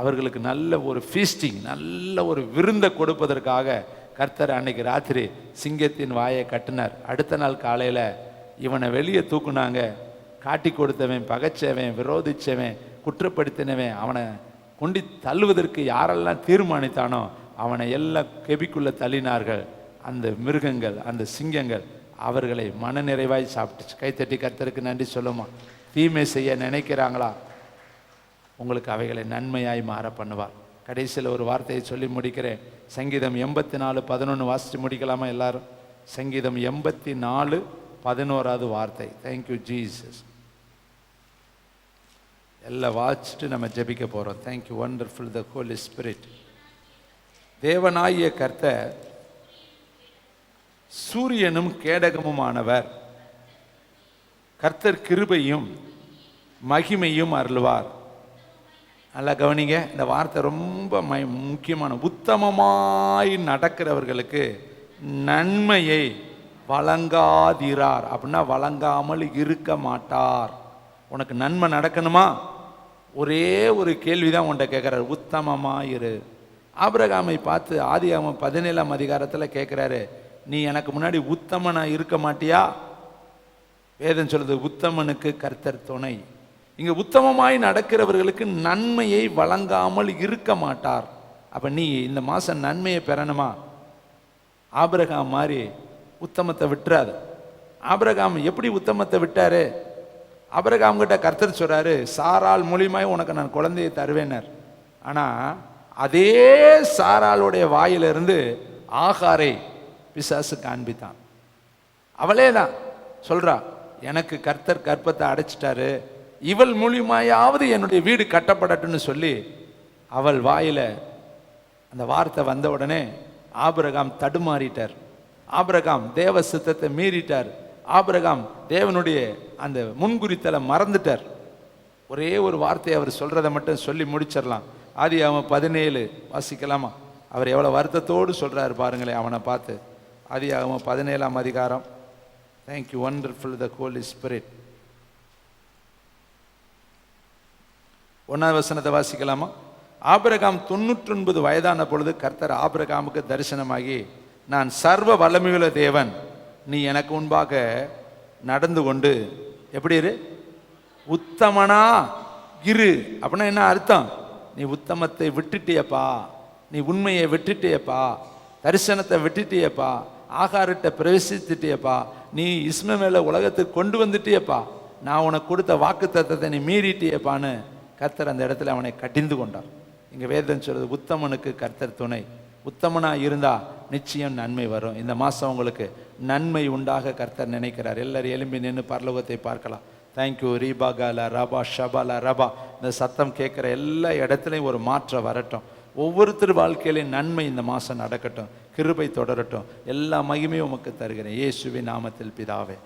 அவர்களுக்கு நல்ல ஒரு ஃபீஸ்டிங், நல்ல ஒரு விருந்தை கொடுப்பதற்காக கர்த்தர் அன்னைக்கு ராத்திரி சிங்கத்தின் வாயை கட்டினார். அடுத்த நாள் காலையில் இவனை வெளியே தூக்குனாங்க. காட்டி கொடுத்தவன், பகைச்சவன், விரோதிச்சவன், குற்றப்படுத்தினவன், அவனை கொண்டு தள்ளுவதற்கு யாரெல்லாம் தீர்மானித்தானோ அவனை எல்லாம் கெபிக்குள்ளே தள்ளினார்கள். அந்த மிருகங்கள், அந்த சிங்கங்கள் அவர்களை மனநிறைவாய் சாப்பிட்டுச்சு. கைத்தட்டி கர்த்தருக்கு நன்றி சொல்லுமா. தீமை செய்ய நினைக்கிறாங்களா, உங்களுக்கு அவைகளை நன்மையாய் மாற பண்ணுவார். கடைசியில் ஒரு வார்த்தையை சொல்லி முடிக்கிறேன். சங்கீதம் 84:11 வாசித்து முடிக்கலாமா எல்லாரும்? சங்கீதம் 84:11 வார்த்தை. Thank you Jesus. எல்லாம் வாசிச்சுட்டு நம்ம ஜெபிக்க போகிறோம். தேங்க்யூ வண்டர்ஃபுல் த ஹோலி ஸ்பிரிட். தேவனாகிய கர்த்தர் சூரியனும் கேடகமுமானவர். கர்த்தர் கிருபையும் மகிமையும் அருள்வார். நல்லா கவனிங்க, இந்த வார்த்தை ரொம்ப முக்கியமான. உத்தமமாய் நடக்கிறவர்களுக்கு நன்மையை வழங்காதிரார். அப்படின்னா வழங்காமல் இருக்க மாட்டார். உனக்கு நன்மை நடக்கணுமா? ஒரே ஒரு கேள்விதான் உன்கிட்ட கேட்குறாரு, உத்தமமாயிரு. ஆபிரகாமை பார்த்து ஆதியாகமம் 17ஆம் அதிகாரத்தில் கேட்குறாரு, நீ எனக்கு முன்னாடி உத்தமனா இருக்க மாட்டியா? வேதம் சொல்லுது, உத்தமனுக்கு கர்த்தர் துணை. இங்க உத்தமமாய் நடக்கிறவர்களுக்கு நன்மையை வழங்காமல் இருக்க மாட்டார். அப்ப நீ இந்த மாசம் நன்மையை பெறணுமா? ஆபிரகாம் மாதிரி உத்தமத்தை விட்டுறாது. ஆபிரகாம் எப்படி உத்தமத்தை விட்டாரு? ஆபிரகாம் கிட்ட கர்த்தர் சொல்றாரு, சாராள் மூலியமாய் உனக்கு நான் குழந்தையை தருவேனர். ஆனா அதே சாராளுடைய வாயிலிருந்து ஆகாரை பிசாசு காண்பித்தான். அவளே தான் சொல்றா, எனக்கு கர்த்தர் கர்ப்பத்தை அடைச்சிட்டாரு, இவள் மூலியமாயாவது என்னுடைய வீடு கட்டப்படட்டுன்னு சொல்லி அவள் வாயில அந்த வார்த்தை வந்த உடனே ஆபிரகாம் தடுமாறிட்டார். ஆபிரகாம் தேவ சித்தத்தை மீறிட்டார். ஆபிரகாம் தேவனுடைய அந்த முன்குறித்தலை மறந்துட்டார். ஒரே ஒரு வார்த்தையை அவர் சொல்றதை மட்டும் சொல்லி முடிச்சிடலாம். ஆதியாகமம் 17 வாசிக்கலாமா? அவர் எவ்வளவு வருத்தத்தோடு சொல்றாரு பாருங்களேன் அவனை பார்த்து. ஆதியாகமம் 17ஆம் அதிகாரம். தேங்க்யூ வண்டர்ஃபுல் த ஹோலி ஸ்பிரிட். 1வது வசனத்தை வாசிக்கலாமா? ஆபிரகாம் 99 வயதான பொழுது கர்த்தர் ஆபிரகாமுக்கு தரிசனமாகி, நான் சர்வ வல்லமையுள்ள தேவன், நீ எனக்கு முன்பாக நடந்து கொண்டு எப்படி இரு? உத்தமனா இரு. அப்படின்னா என்ன அர்த்தம்? நீ உத்தமத்தை விட்டுட்டியப்பா, நீ உண்மையை விட்டுட்டியப்பா, தரிசனத்தை விட்டுட்டியப்பா, ஆகாரிட்ட பிரவேசித்துட்டியப்பா, நீ இஸ்மவேலை உலகத்துக்கு கொண்டு வந்துட்டியப்பா, நான் உனக்கு கொடுத்த வாக்கு தத்தத்தை நீ மீறிட்டியப்பான்னு கர்த்தர் அந்த இடத்துல அவனை கடிந்து கொண்டார். இங்க வேதம் சொல்றது, உத்தமனுக்கு கர்த்தர் துணை. உத்தமனா இருந்தா நிச்சயம் நன்மை வரும். இந்த மாசம் உங்களுக்கு நன்மை உண்டாக கர்த்தர் நினைக்கிறார். எல்லாரும் எழும்பி நின்று பரலோகத்தை பார்க்கலாம். தேங்க்யூ. ரீபாகால ரபா ஷபால ரபா. இந்த சத்தம் கேட்குற எல்லா இடத்துலையும் ஒரு மாற்றம் வரட்டும். ஒவ்வொருத்தர் வாழ்க்கையிலையும் நன்மை இந்த மாதம் நடக்கட்டும். கிருபை தொடரட்டும். எல்லா மகிமையும் உமக்கு தருகிறேன் இயேசுவின் நாமத்தில் பிதாவே.